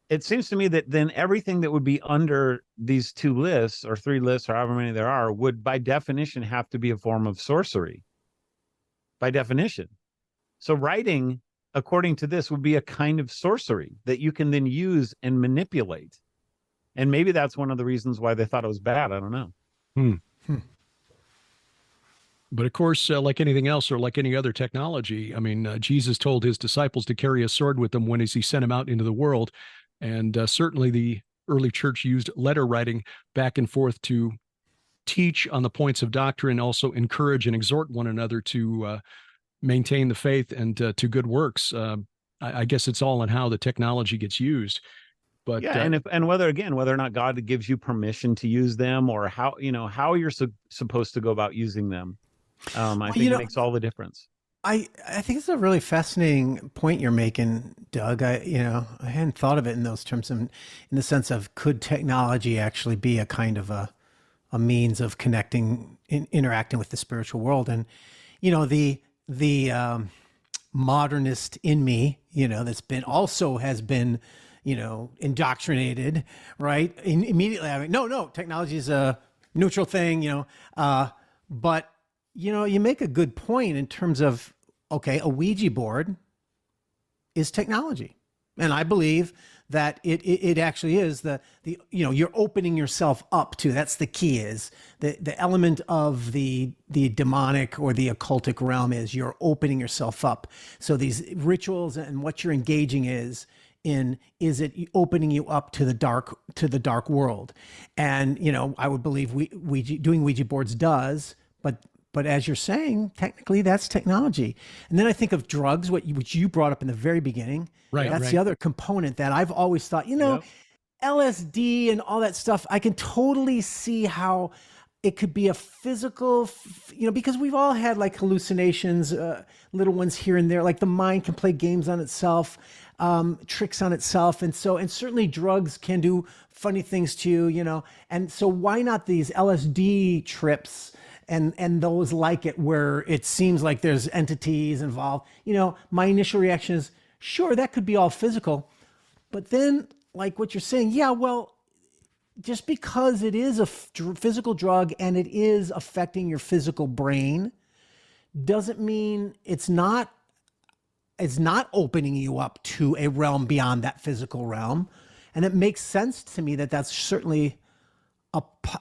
It seems to me that then everything that would be under these 2 lists or 3 lists or however many there are would by definition have to be a form of sorcery. By definition. So writing, according to this, would be a kind of sorcery that you can then use and manipulate. And maybe that's one of the reasons why they thought it was bad. I don't know. But of course, like anything else or like any other technology, I mean, Jesus told his disciples to carry a sword with them when he sent them out into the world. And certainly the early church used letter writing back and forth to teach on the points of doctrine, also encourage and exhort one another to maintain the faith and to good works. I guess it's all in how the technology gets used. But and whether or not God gives you permission to use them, or how you're supposed to go about using them, I think it makes all the difference. I think it's a really fascinating point you're making, Doug. I hadn't thought of it in those terms, in the sense of, could technology actually be a kind of a means of connecting, interacting with the spiritual world? And the modernist in me, has been indoctrinated, right? Immediately, I mean, no, technology is a neutral thing, but you make a good point in terms of, okay, a Ouija board is technology. And I believe that it actually is the you're opening yourself up to. That's the key, is the element of the demonic or the occultic realm is you're opening yourself up. So these rituals and what you're engaging is it opening you up to the dark world. And I would believe doing Ouija boards does, but as you're saying, technically that's technology. And then I think of drugs, which you brought up in the very beginning. Right, That's right. the other component that I've always thought, Yep. LSD and all that stuff. I can totally see how it could be a physical, because we've all had like hallucinations, little ones here and there. Like the mind can play games on itself, tricks on itself, and certainly drugs can do funny things to you, And so why not these LSD trips? And those like it, where it seems like there's entities involved. My initial reaction is, sure, that could be all physical. But then, like what you're saying, yeah, well, just because it is a physical drug and it is affecting your physical brain doesn't mean it's not opening you up to a realm beyond that physical realm. And it makes sense to me that that's certainly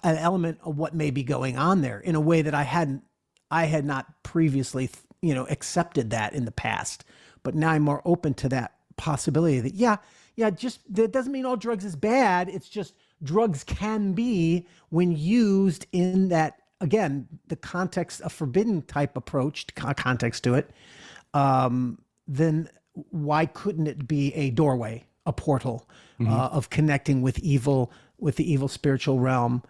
an element of what may be going on there in a way that I had not previously, accepted that in the past. But now I'm more open to that possibility that, just that doesn't mean all drugs is bad. It's just drugs can be, when used in that, again, the context, a forbidden type approach, context to it, then why couldn't it be a doorway, a portal of connecting with the evil spiritual realm,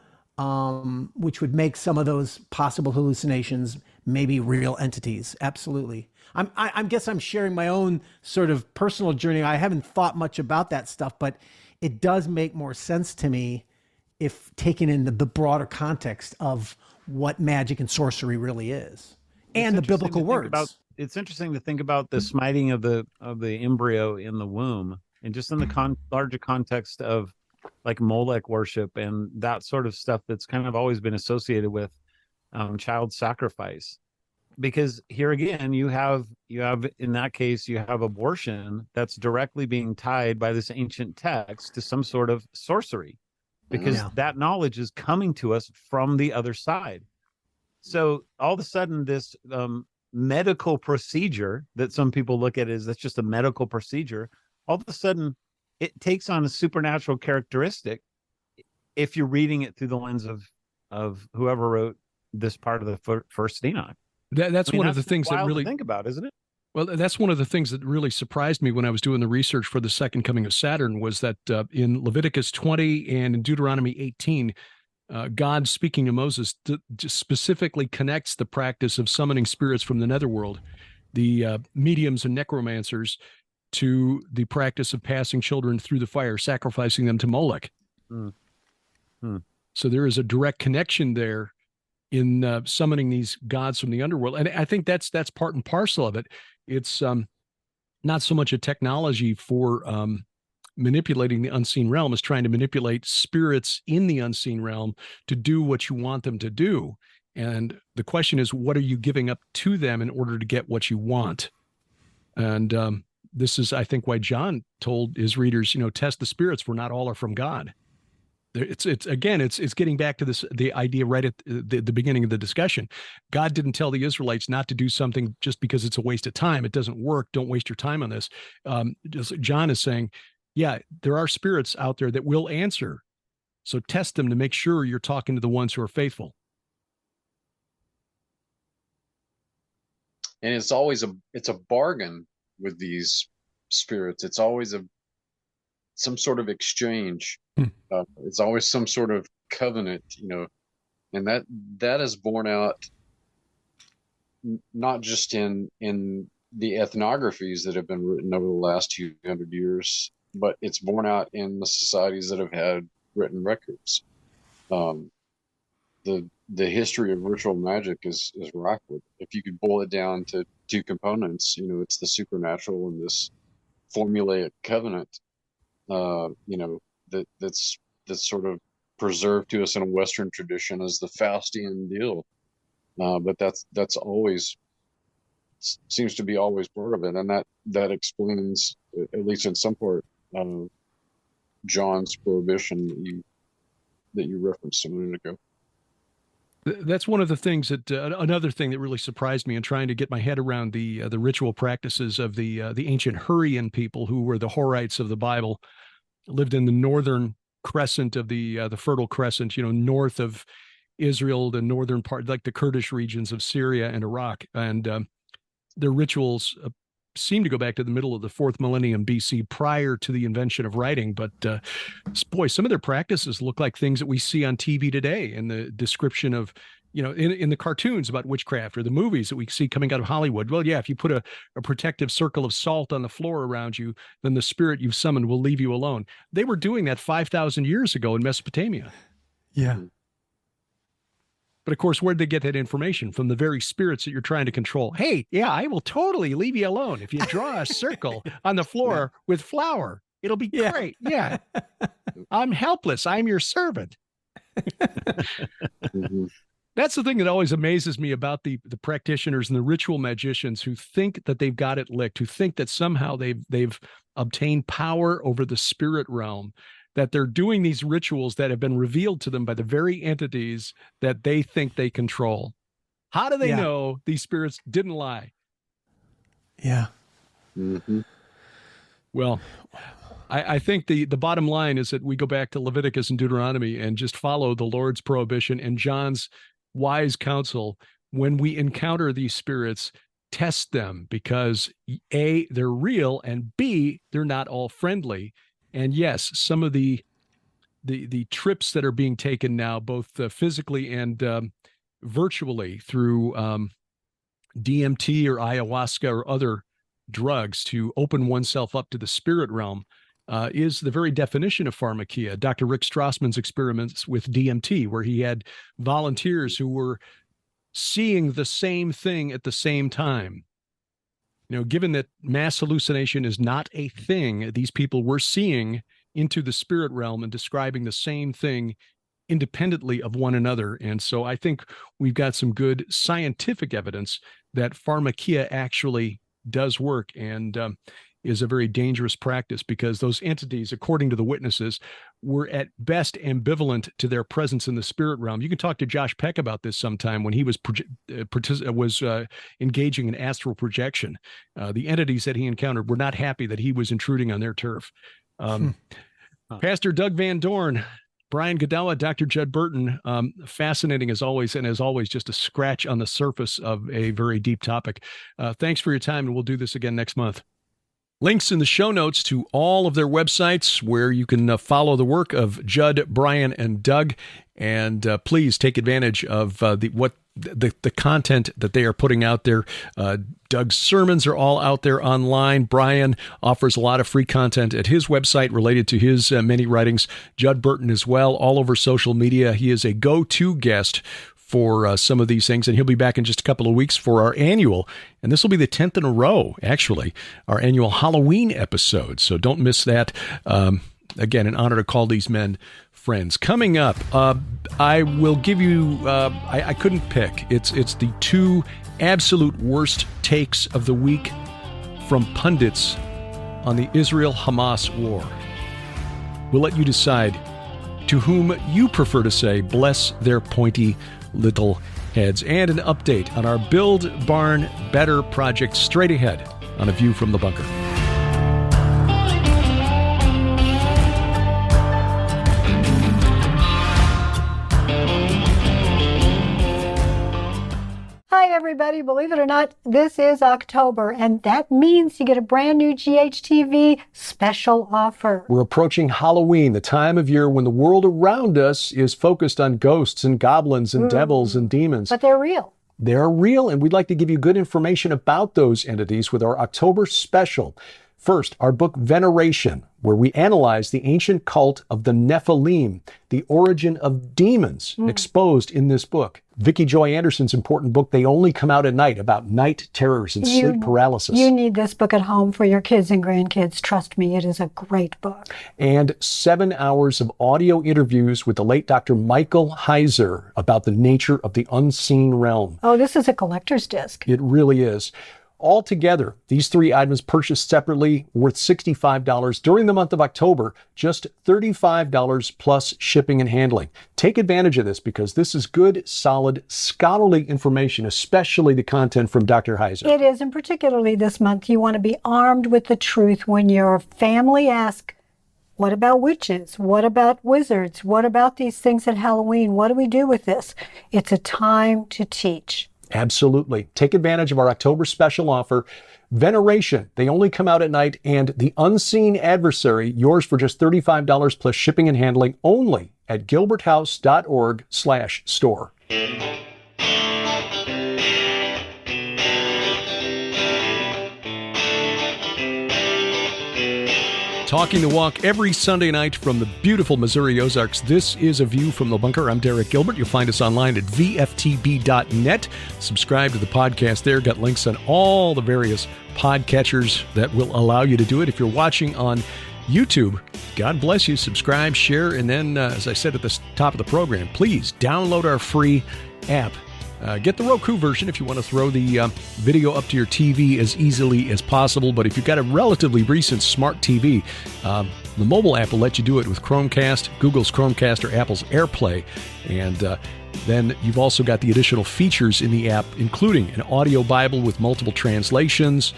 which would make some of those possible hallucinations maybe real entities. Absolutely. I guess I'm sharing my own sort of personal journey. I haven't thought much about that stuff, but it does make more sense to me if taken in the broader context of what magic and sorcery really is, and the biblical words. It's interesting to think about the smiting of the embryo in the womb, and just in the larger context of like Molech worship and that sort of stuff that's kind of always been associated with child sacrifice. Because here again, you have in that case, you have abortion that's directly being tied by this ancient text to some sort of sorcery, because that knowledge is coming to us from the other side. So all of a sudden, this medical procedure that some people look at as that's just a medical procedure, all of a sudden it takes on a supernatural characteristic if you're reading it through the lens of whoever wrote this part of the first Enoch. That's one of the things that really, to think about, isn't it? well, that's one of the things that really surprised me when I was doing the research for the second coming of Saturn, was that in Leviticus 20 and in Deuteronomy 18, God speaking to Moses just specifically connects the practice of summoning spirits from the netherworld, the mediums and necromancers, to the practice of passing children through the fire, sacrificing them to Molech. So there is a direct connection there in summoning these gods from the underworld. And I think that's part and parcel of it. It's not so much a technology for manipulating the unseen realm as trying to manipulate spirits in the unseen realm to do what you want them to do. And the question is, what are you giving up to them in order to get what you want? And this is, I think, why John told his readers, test the spirits, for not all are from God. It's getting back to the idea right at the beginning of the discussion. God didn't tell the Israelites not to do something just because it's a waste of time. It doesn't work. Don't waste your time on this. John is saying, yeah, there are spirits out there that will answer. So test them to make sure you're talking to the ones who are faithful. And it's always a bargain with these spirits. It's always some sort of exchange. It's always some sort of covenant, and that is borne out not just in the ethnographies that have been written over the last 200 years, but it's borne out in the societies that have had written records. The history of ritual magic is rife with. If you could boil it down to two components, it's the supernatural and this formulaic covenant. That's sort of preserved to us in a Western tradition as the Faustian deal. But that's always seems to be always part of it, and that explains, at least in some part, John's prohibition that you referenced a minute ago. That's one of the things that another thing that really surprised me in trying to get my head around the ritual practices of the ancient Hurrian people, who were the Horites of the Bible, lived in the northern crescent of the Fertile Crescent, north of Israel, the northern part, like the Kurdish regions of Syria and Iraq, and their rituals seem to go back to the middle of the 4th millennium BC, prior to the invention of writing. But boy, some of their practices look like things that we see on TV today in the description of, in the cartoons about witchcraft, or the movies that we see coming out of Hollywood. Well, yeah, if you put a protective circle of salt on the floor around you, then the spirit you've summoned will leave you alone. They were doing that 5,000 years ago in Mesopotamia. Yeah. But of course, where'd they get that information? From the very spirits that you're trying to control. Hey, yeah, I will totally leave you alone if you draw a circle on the floor with flour. It'll be great. Yeah. I'm helpless. I'm your servant. Mm-hmm. That's the thing that always amazes me about the practitioners and the ritual magicians who think that they've got it licked, who think that somehow they've obtained power over the spirit realm, that they're doing these rituals that have been revealed to them by the very entities that they think they control. How do they know these spirits didn't lie? Yeah. Mm-hmm. Well, I think the bottom line is that we go back to Leviticus and Deuteronomy and just follow the Lord's prohibition and John's wise counsel. When we encounter these spirits, test them, because A, they're real, and B, they're not all friendly. And yes, some of the trips that are being taken now, both physically and virtually through DMT or ayahuasca or other drugs to open oneself up to the spirit realm, is the very definition of pharmakia. Dr. Rick Strassman's experiments with DMT, where he had volunteers who were seeing the same thing at the same time. Given that mass hallucination is not a thing, these people were seeing into the spirit realm and describing the same thing independently of one another. And so I think we've got some good scientific evidence that pharmakia actually does work and is a very dangerous practice, because those entities, according to the witnesses, were at best ambivalent to their presence in the spirit realm. You can talk to Josh Peck about this sometime when he was engaging in astral projection. The entities that he encountered were not happy that he was intruding on their turf. Pastor Doug Van Dorn, Brian Godawa, Dr. Judd Burton, fascinating as always, and as always, just a scratch on the surface of a very deep topic. Thanks for your time, and we'll do this again next month. Links in the show notes to all of their websites where you can follow the work of Judd, Brian, and Doug. And please take advantage of the content that they are putting out there. Doug's sermons are all out there online. Brian offers a lot of free content at his website related to his many writings. Judd Burton as well, all over social media. He is a go-to guest for some of these things, and he'll be back in just a couple of weeks for our annual, and this will be the 10th in a row, actually, our annual Halloween episode, so don't miss that. Again, an honor to call these men friends. Coming up, I will give you, I couldn't pick, it's the two absolute worst takes of the week from pundits on the Israel-Hamas war. We'll let you decide to whom you prefer to say, bless their pointy little heads, and an update on our Build Barn Better project straight ahead on A View from the Bunker. Hi, everybody. Believe it or not, this is October, and that means you get a brand new GHTV special offer. We're approaching Halloween, the time of year when the world around us is focused on ghosts and goblins and devils and demons. But they're real. They're real, and we'd like to give you good information about those entities with our October special. First, our book Veneration, where we analyze the ancient cult of the Nephilim, the origin of demons exposed in this book. Vicki Joy Anderson's important book, They Only Come Out at Night, about night terrors and sleep paralysis. You need this book at home for your kids and grandkids. Trust me, it is a great book. And 7 hours of audio interviews with the late Dr. Michael Heiser about the nature of the unseen realm. Oh, this is a collector's disc. It really is. Altogether, these 3 items purchased separately worth $65 during the month of October, just $35 plus shipping and handling. Take advantage of this because this is good, solid, scholarly information, especially the content from Dr. Heiser. It is, and particularly this month, you want to be armed with the truth when your family asks, what about witches? What about wizards? What about these things at Halloween? What do we do with this? It's a time to teach. Absolutely. Take advantage of our October special offer. Veneration, they only come out at night, and The Unseen Adversary, yours for just $35 plus shipping and handling only at gilberthouse.org/store. Talking the walk every Sunday night from the beautiful Missouri Ozarks. This is A View from the Bunker. I'm Derek Gilbert. You'll find us online at VFTB.net. Subscribe to the podcast there. Got links on all the various podcatchers that will allow you to do it. If you're watching on YouTube, God bless you. Subscribe, share, and then, as I said at the top of the program, please download our free app. Get the Roku version if you want to throw the video up to your TV as easily as possible. But if you've got a relatively recent smart TV, the mobile app will let you do it with Chromecast, Google's Chromecast, or Apple's AirPlay. And then you've also got the additional features in the app, including an audio Bible with multiple translations,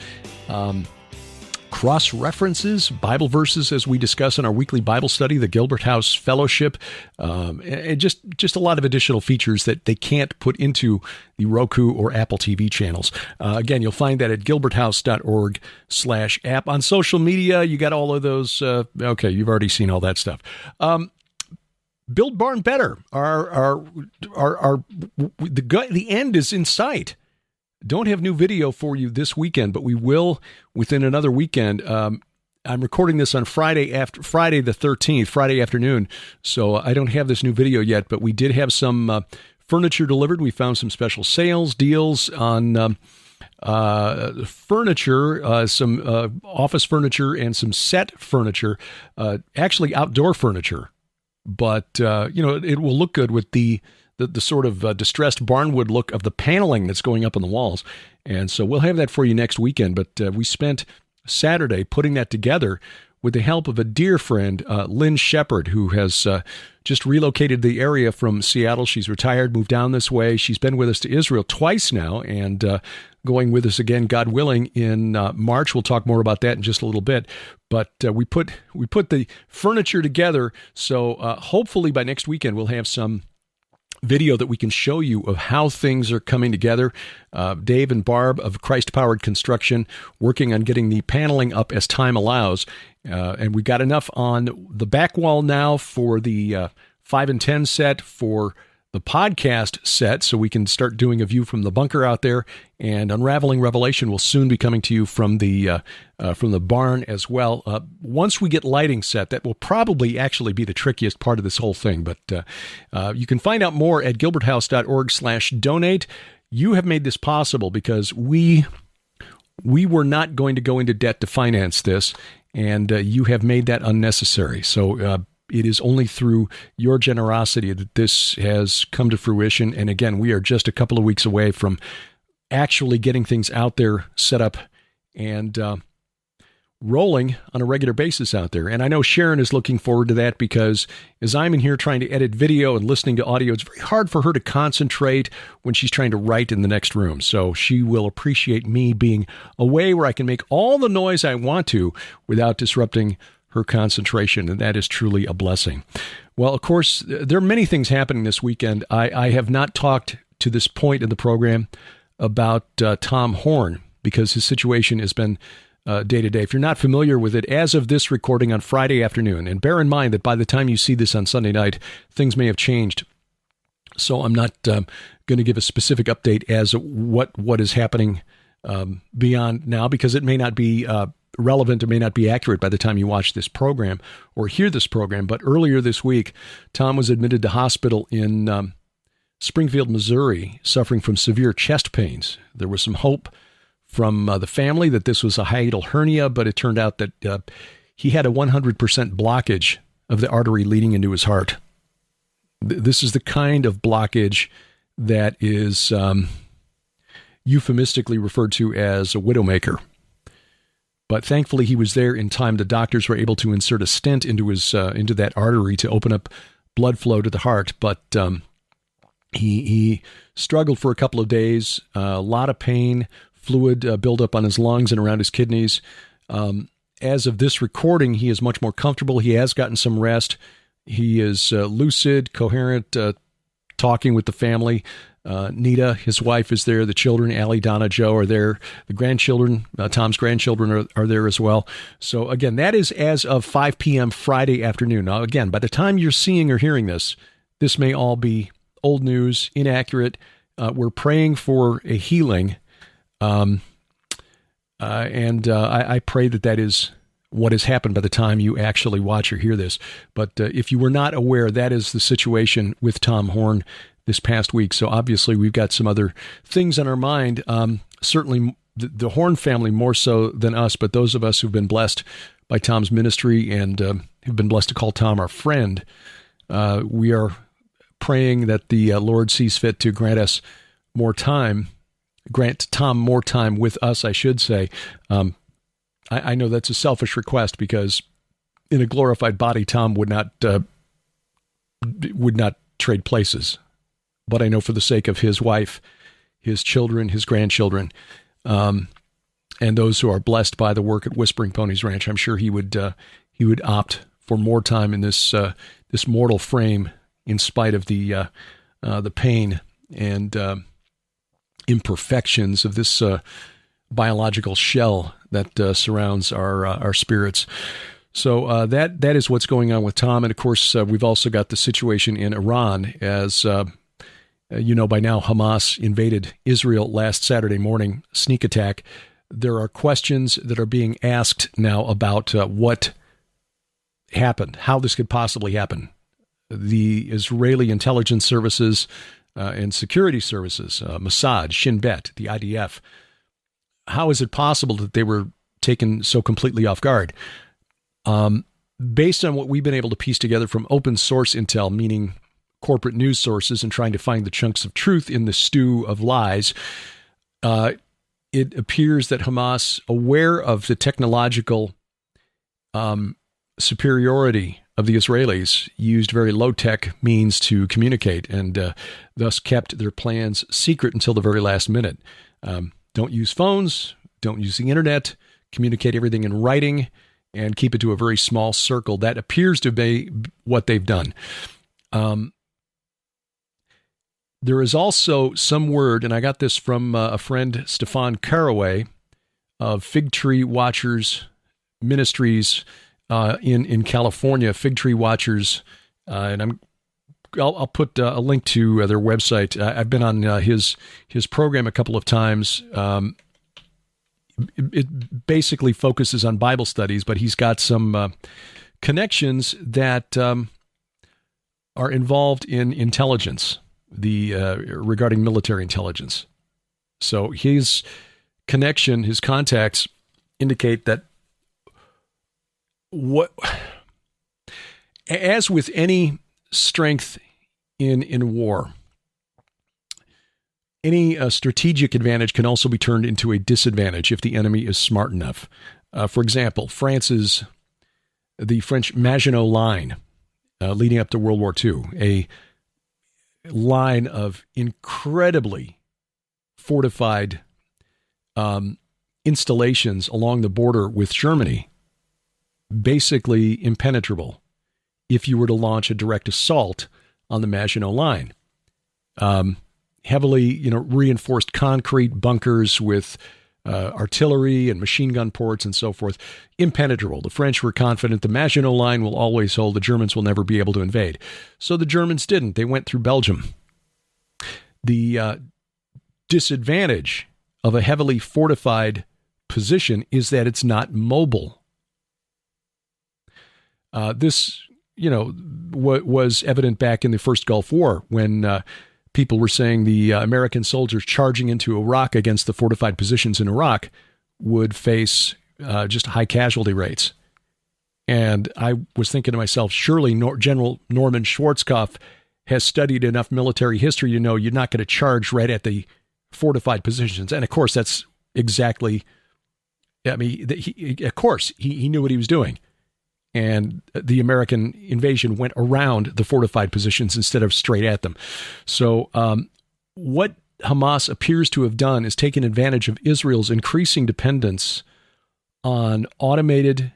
cross-references, Bible verses as we discuss in our weekly Bible study, the Gilbert House Fellowship, and just a lot of additional features that they can't put into the Roku or Apple TV channels. Again, you'll find that at gilberthouse.org/app. On social media, you got all of those. Okay, you've already seen all that stuff. Build Barn Better. The end is in sight. Don't have new video for you this weekend, but we will within another weekend. I'm recording this on Friday the 13th, Friday afternoon, so I don't have this new video yet, but we did have some furniture delivered. We found some special sales deals on furniture, some office furniture and some set furniture, actually outdoor furniture, but it will look good with the sort of distressed barnwood look of the paneling that's going up on the walls. And so we'll have that for you next weekend. But we spent Saturday putting that together with the help of a dear friend, Lynn Shepard, who has just relocated the area from Seattle. She's retired, moved down this way. She's been with us to Israel twice now and going with us again, God willing, in March. We'll talk more about that in just a little bit. But we put the furniture together. So hopefully by next weekend we'll have some video that we can show you of how things are coming together. Dave and Barb of Christ Powered Construction working on getting the paneling up as time allows. And we got enough on the back wall now for the 5 and 10 set, for the podcast set, so we can start doing A View from the Bunker out there. And Unraveling Revelation will soon be coming to you from the barn as well. Once we get lighting set, that will probably actually be the trickiest part of this whole thing. But you can find out more at gilberthouse.org/donate. You have made this possible because we were not going to go into debt to finance this, and you have made that unnecessary. So it is only through your generosity that this has come to fruition. And again, we are just a couple of weeks away from actually getting things out there, set up, and rolling on a regular basis out there. And I know Sharon is looking forward to that because as I'm in here trying to edit video and listening to audio, it's very hard for her to concentrate when she's trying to write in the next room. So she will appreciate me being away where I can make all the noise I want to without disrupting her concentration, and that is truly a blessing. Well, of course, there are many things happening this weekend. I have not talked to this point in the program about Tom Horn because his situation has been day to day. If you're not familiar with it, as of this recording on Friday afternoon, and bear in mind that by the time you see this on Sunday night, things may have changed. So I'm not going to give a specific update as what is happening beyond now, because it may not be relevant or may not be accurate by the time you watch this program or hear this program. But earlier this week, Tom was admitted to hospital in Springfield, Missouri, suffering from severe chest pains. There was some hope from the family that this was a hiatal hernia, but it turned out that he had a 100% blockage of the artery leading into his heart. This is the kind of blockage that is euphemistically referred to as a widowmaker. But thankfully, he was there in time. The doctors were able to insert a stent into into that artery to open up blood flow to the heart. But he struggled for a couple of days, a lot of pain, fluid buildup on his lungs and around his kidneys. As of this recording, he is much more comfortable. He has gotten some rest. He is lucid, coherent, talking with the family. Nita, his wife, is there. The children, Allie, Donna, Joe, are there. The grandchildren, Tom's grandchildren, are there as well. So, again, that is as of 5 p.m. Friday afternoon. Now, again, by the time you're seeing or hearing this, this may all be old news, inaccurate. We're praying for a healing. And I pray that is what has happened by the time you actually watch or hear this. But if you were not aware, that is the situation with Tom Horn this past week. So obviously we've got some other things on our mind. Certainly the Horn family more so than us, but those of us who've been blessed by Tom's ministry and have been blessed to call Tom our friend, we are praying that the Lord sees fit to grant us more time. Grant Tom more time with us, I should say. I know that's a selfish request because in a glorified body, Tom would not trade places. But I know for the sake of his wife, his children, his grandchildren, and those who are blessed by the work at Whispering Ponies Ranch, I'm sure he would opt for more time in this mortal frame, in spite of the pain and imperfections of this biological shell that surrounds our spirits. So that is what's going on with Tom. And of course, we've also got the situation in Iran. As you know by now, Hamas invaded Israel last Saturday morning, sneak attack. There are questions that are being asked now about what happened, how this could possibly happen. The Israeli intelligence services and security services, Mossad, Shin Bet, the IDF, how is it possible that they were taken so completely off guard? Based on what we've been able to piece together from open source intel, meaning corporate news sources, and trying to find the chunks of truth in the stew of lies, it appears that Hamas, aware of the technological superiority of the Israelis, used very low-tech means to communicate and thus kept their plans secret until the very last minute. Don't use phones, don't use the internet, communicate everything in writing, and keep it to a very small circle. That appears to be what they've done. There is also some word, and I got this from a friend, Stefan Caraway, of Fig Tree Watchers Ministries in California, Fig Tree Watchers, and I'll put a link to their website. I've been on his program a couple of times. It basically focuses on Bible studies, but he's got some connections that are involved in intelligence, regarding military intelligence. So his connection, his contacts indicate that as with any strength in war, any strategic advantage can also be turned into a disadvantage if the enemy is smart enough. For example, the French Maginot Line, leading up to World War II, a line of incredibly fortified installations along the border with Germany, basically impenetrable if you were to launch a direct assault on the Maginot Line. Heavily, reinforced concrete bunkers with artillery and machine gun ports and so forth, impenetrable. The French were confident the Maginot Line will always hold. The Germans will never be able to invade. So the Germans didn't. They went through Belgium. The disadvantage of a heavily fortified position is that it's not mobile. This, was evident back in the first Gulf War when people were saying the American soldiers charging into Iraq against the fortified positions in Iraq would face just high casualty rates. And I was thinking to myself, surely General Norman Schwarzkopf has studied enough military history to know you're not going to charge right at the fortified positions. And of course, that's exactly, I mean, he knew what he was doing. And the American invasion went around the fortified positions instead of straight at them. So what Hamas appears to have done is taken advantage of Israel's increasing dependence on automated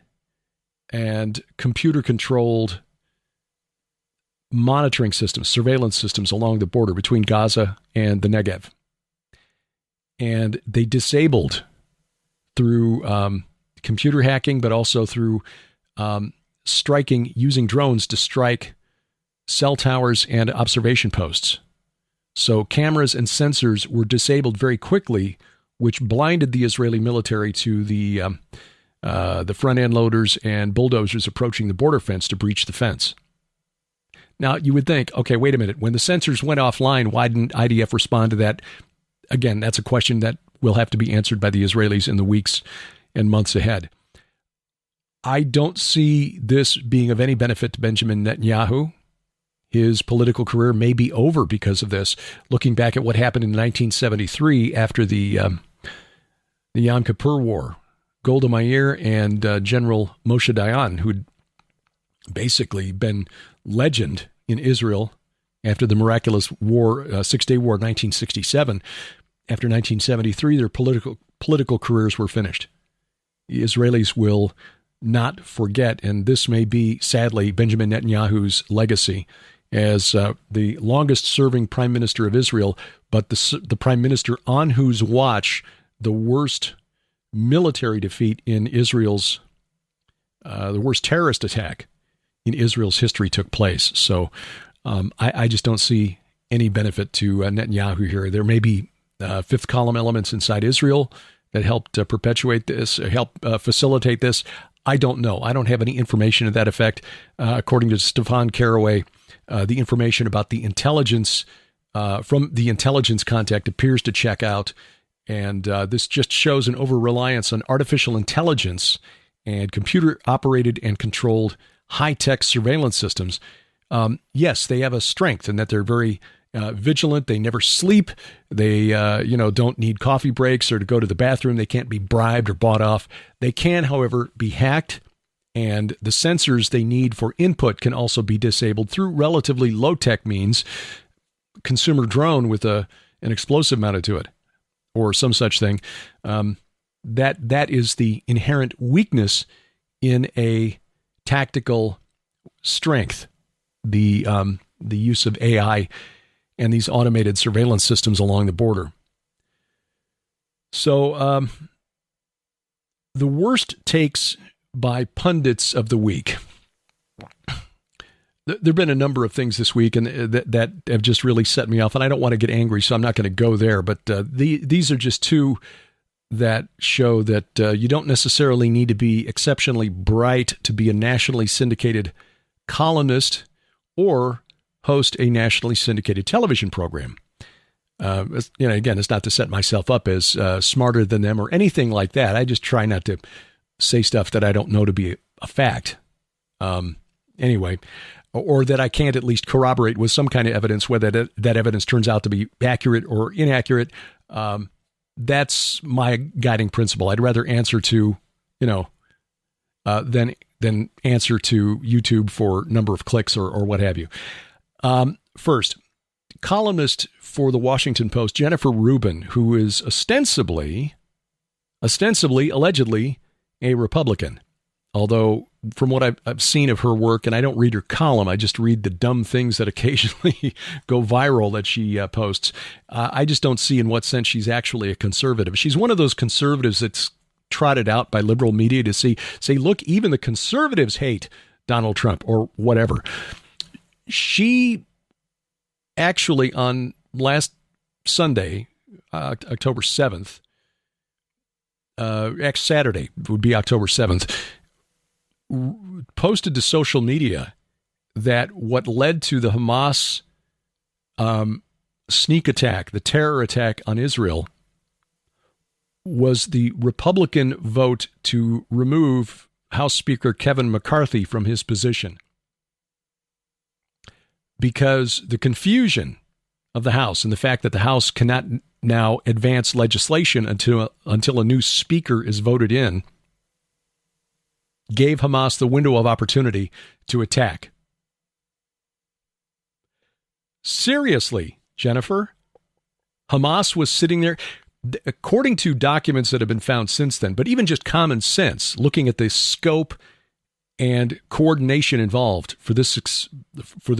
and computer-controlled monitoring systems, surveillance systems along the border between Gaza and the Negev. And they disabled through computer hacking, but also through striking, using drones to strike cell towers and observation posts. So cameras and sensors were disabled very quickly, which blinded the Israeli military to the front end loaders and bulldozers approaching the border fence to breach the fence. Now, you would think, okay, wait a minute. When the sensors went offline, why didn't IDF respond to that? Again, that's a question that will have to be answered by the Israelis in the weeks and months ahead. I don't see this being of any benefit to Benjamin Netanyahu. His political career may be over because of this. Looking back at what happened in 1973 after the Yom Kippur War, Golda Meir and General Moshe Dayan, who'd basically been legend in Israel after the miraculous war, Six-Day War, 1967. After 1973, their political careers were finished. The Israelis will not forget, and this may be, sadly, Benjamin Netanyahu's legacy as the longest-serving prime minister of Israel, but the prime minister on whose watch the worst military defeat in Israel's, the worst terrorist attack in Israel's history took place. So I just don't see any benefit to Netanyahu here. There may be fifth column elements inside Israel that helped perpetuate this, help facilitate this. I don't know. I don't have any information to that effect. According to Stefan Caraway, the information about the intelligence from the intelligence contact appears to check out. And this just shows an over-reliance on artificial intelligence and computer-operated and controlled high-tech surveillance systems. Yes, they have a strength in that they're very vigilant. They never sleep. They, don't need coffee breaks or to go to the bathroom. They can't be bribed or bought off. They can, however, be hacked, and the sensors they need for input can also be disabled through relatively low-tech means. Consumer drone with an explosive mounted to it, or some such thing. That is the inherent weakness in a tactical strength. The use of AI and these automated surveillance systems along the border. So the worst takes by pundits of the week. There have been a number of things this week and that have just really set me off, and I don't want to get angry, so I'm not going to go there. But these are just two that show that you don't necessarily need to be exceptionally bright to be a nationally syndicated columnist or host a nationally syndicated television program. Again, it's not to set myself up as smarter than them or anything like that. I just try not to say stuff that I don't know to be a fact. Anyway, or that I can't at least corroborate with some kind of evidence, whether that evidence turns out to be accurate or inaccurate. That's my guiding principle. I'd rather answer to, than answer to YouTube for number of clicks or what have you. First, columnist for the Washington Post, Jennifer Rubin, who is ostensibly, allegedly, a Republican. Although, from what I've seen of her work, and I don't read her column, I just read the dumb things that occasionally go viral that she posts, I just don't see in what sense she's actually a conservative. She's one of those conservatives that's trotted out by liberal media to say, look, even the conservatives hate Donald Trump or whatever. She actually, on last Sunday, October 7th, Saturday would be October 7th, posted to social media that what led to the Hamas sneak attack, the terror attack on Israel, was the Republican vote to remove House Speaker Kevin McCarthy from his position. Because the confusion of the House and the fact that the House cannot now advance legislation until a new speaker is voted in, gave Hamas the window of opportunity to attack. Seriously, Jennifer, Hamas was sitting there, according to documents that have been found since then, but even just common sense, looking at the scope and coordination involved for the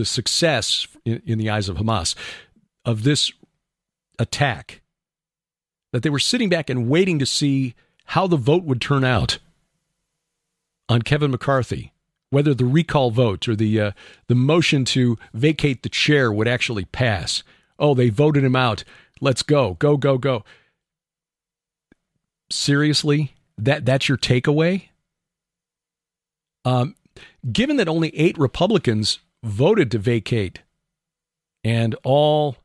success in the eyes of Hamas of this attack, that they were sitting back and waiting to see how the vote would turn out on Kevin McCarthy, whether the recall vote or the motion to vacate the chair would actually pass. Oh, they voted him out. Let's go, go, go, go. Seriously, that's your takeaway? Given that only 8 Republicans voted to vacate and all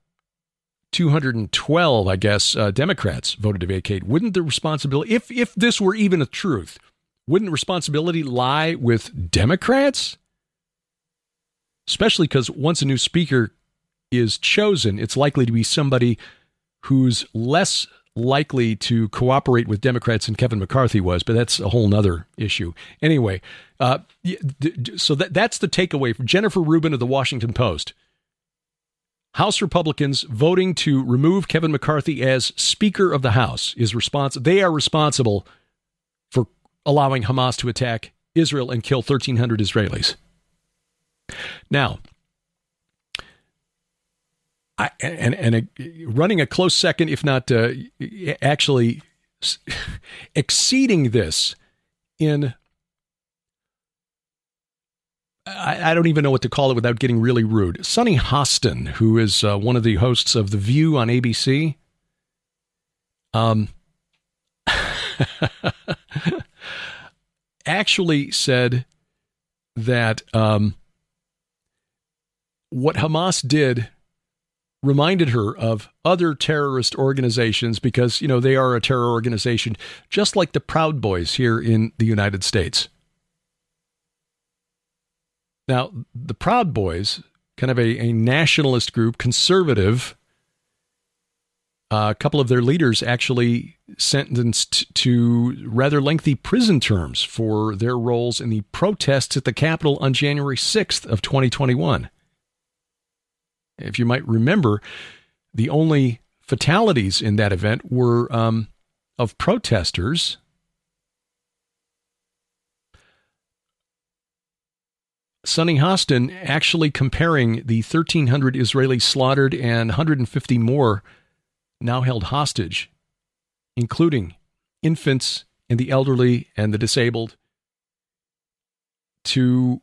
212, I guess, Democrats voted to vacate, wouldn't the responsibility, if this were even a truth, wouldn't the responsibility lie with Democrats? Especially because once a new speaker is chosen, it's likely to be somebody who's less likely to cooperate with Democrats than Kevin McCarthy was, but that's a whole nother issue. Anyway, so that's the takeaway from Jennifer Rubin of the Washington Post. House Republicans voting to remove Kevin McCarthy as Speaker of the House is responsible. They are responsible for allowing Hamas to attack Israel and kill 1,300 Israelis. Now, running a close second, if not actually exceeding this in, I don't even know what to call it without getting really rude. Sonny Hostin, who is one of the hosts of The View on ABC, actually said that what Hamas did reminded her of other terrorist organizations because, you know, they are a terror organization, just like the Proud Boys here in the United States. Now, the Proud Boys, kind of a nationalist group, conservative, a couple of their leaders actually sentenced to rather lengthy prison terms for their roles in the protests at the Capitol on January 6th of 2021. If you might remember, the only fatalities in that event were of protesters Sonny Hostin actually comparing the 1,300 Israelis slaughtered and 150 more now held hostage, including infants and the elderly and the disabled, to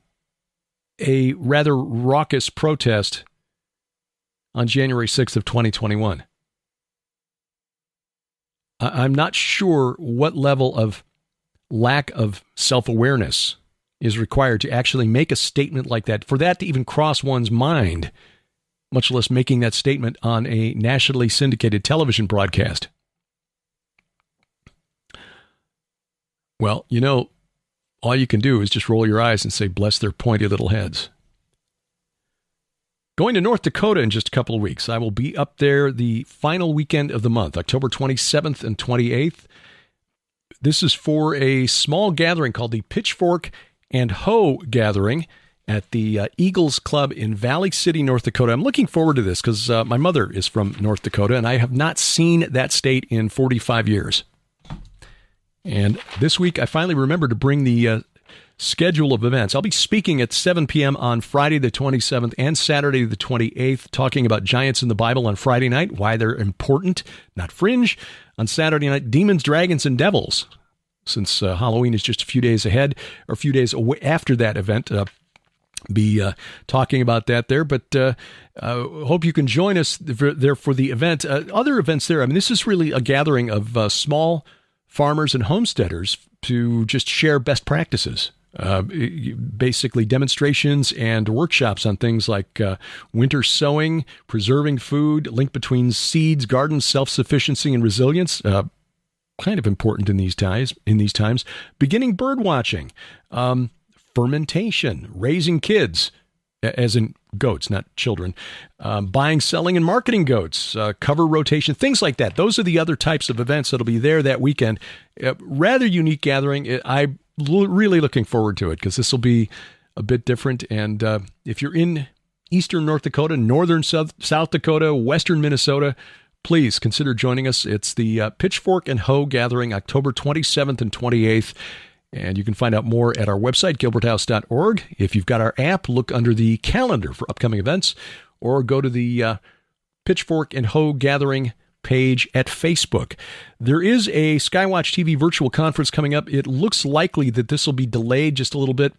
a rather raucous protest on January 6th of 2021. I'm not sure what level of lack of self-awareness is required to actually make a statement like that, for that to even cross one's mind, much less making that statement on a nationally syndicated television broadcast. Well, you know, all you can do is just roll your eyes and say, bless their pointy little heads. Going to North Dakota in just a couple of weeks. I will be up there the final weekend of the month, October 27th and 28th. This is for a small gathering called the Pitchfork and Hoe Gathering at the Eagles Club in Valley City, North Dakota. I'm looking forward to this because my mother is from North Dakota, and I have not seen that state in 45 years. And this week, I finally remembered to bring the schedule of events. I'll be speaking at 7 p.m. on Friday the 27th and Saturday the 28th, talking about giants in the Bible on Friday night, why they're important, not fringe. On Saturday night, demons, dragons, and devils. Since Halloween is just a few days ahead, or a few days away after that event, be talking about that there. But hope you can join us there for the event. Other events there, I mean, this is really a gathering of small farmers and homesteaders to just share best practices. Basically demonstrations and workshops on things like winter sowing, preserving food, link between seeds, gardens, self-sufficiency, and resilience. Kind of important in these times. Beginning bird watching, fermentation, raising kids, as in goats, not children, buying, selling, and marketing goats, cover rotation, things like that. Those are the other types of events that'll be there that weekend. Rather unique gathering. I'm really looking forward to it because this will be a bit different. And if you're in eastern North Dakota, northern South Dakota, western Minnesota, please consider joining us. It's the Pitchfork and Hoe Gathering, October 27th and 28th. And you can find out more at our website, gilberthouse.org. If you've got our app, look under the calendar for upcoming events, or go to the Pitchfork and Hoe Gathering page at Facebook. There is a Skywatch TV virtual conference coming up. It looks likely that this will be delayed just a little bit.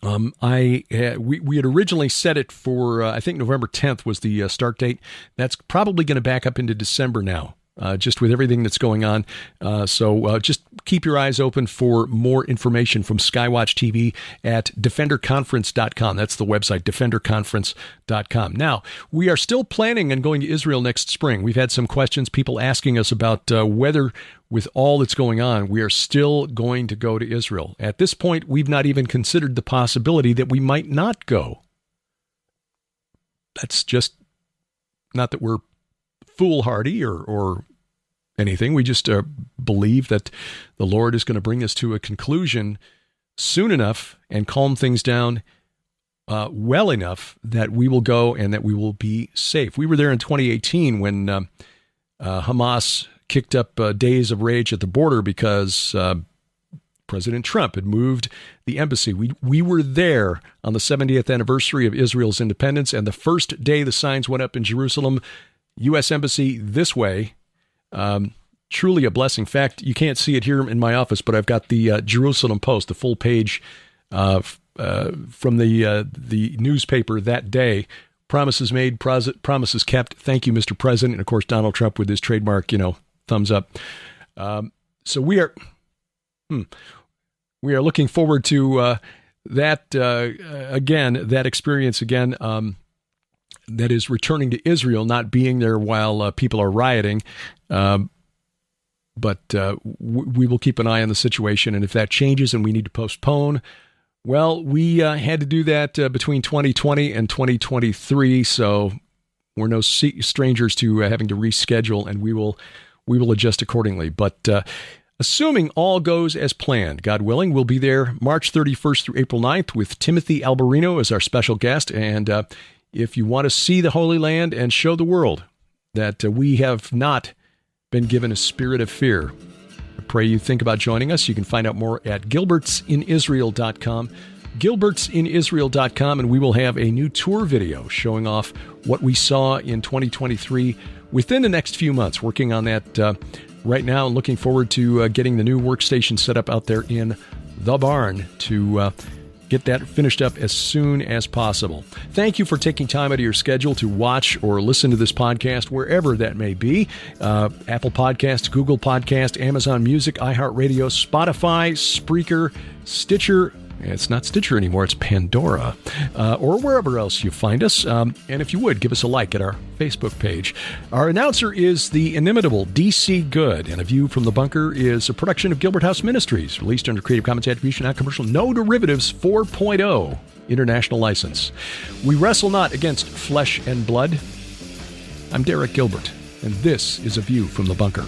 We had originally set it for, I think November 10th was the start date. That's probably going to back up into December now, just with everything that's going on. So just keep your eyes open for more information from Skywatch TV at defenderconference.com. That's the website, defenderconference.com. Now, we are still planning on going to Israel next spring. We've had some questions, people asking us about whether, with all that's going on, we are still going to go to Israel. At this point, we've not even considered the possibility that we might not go. That's just not that we're foolhardy or anything. We just believe that the Lord is going to bring us to a conclusion soon enough and calm things down well enough that we will go and that we will be safe. We were there in 2018 when Hamas kicked up days of rage at the border because President Trump had moved the embassy. We were there on the 70th anniversary of Israel's independence, and the first day the signs went up in Jerusalem, U.S. Embassy this way. Truly a blessing. In fact, you can't see it here in my office, but I've got the Jerusalem Post, the full page from the newspaper that day. Promises made, promises kept. Thank you, Mr. President. And of course, Donald Trump with his trademark, thumbs up. So we are looking forward to that again, that experience again. That is returning to Israel, not being there while people are rioting. But we will keep an eye on the situation. And if that changes and we need to postpone, well, we had to do that between 2020 and 2023. So we're no strangers to having to reschedule, and we will adjust accordingly. But assuming all goes as planned, God willing, we'll be there March 31st through April 9th with Timothy Alberino as our special guest. And if you want to see the Holy Land and show the world that we have not been given a spirit of fear, I pray you think about joining us. You can find out more at gilbertsinisrael.com, gilbertsinisrael.com, and we will have a new tour video showing off what we saw in 2023 within the next few months. Working on that right now and looking forward to getting the new workstation set up out there in the barn to get that finished up as soon as possible. Thank you for taking time out of your schedule to watch or listen to this podcast, wherever that may be. Apple Podcasts, Google Podcast, Amazon Music, iHeartRadio, Spotify, Spreaker, Stitcher. It's not Stitcher anymore, it's Pandora, or wherever else you find us. And if you would, give us a like at our Facebook page. Our announcer is the inimitable DC Good, and A View from the Bunker is a production of Gilbert House Ministries, released under Creative Commons Attribution, Non-Commercial, No Derivatives 4.0 International License. We wrestle not against flesh and blood. I'm Derek Gilbert, and this is A View from the Bunker.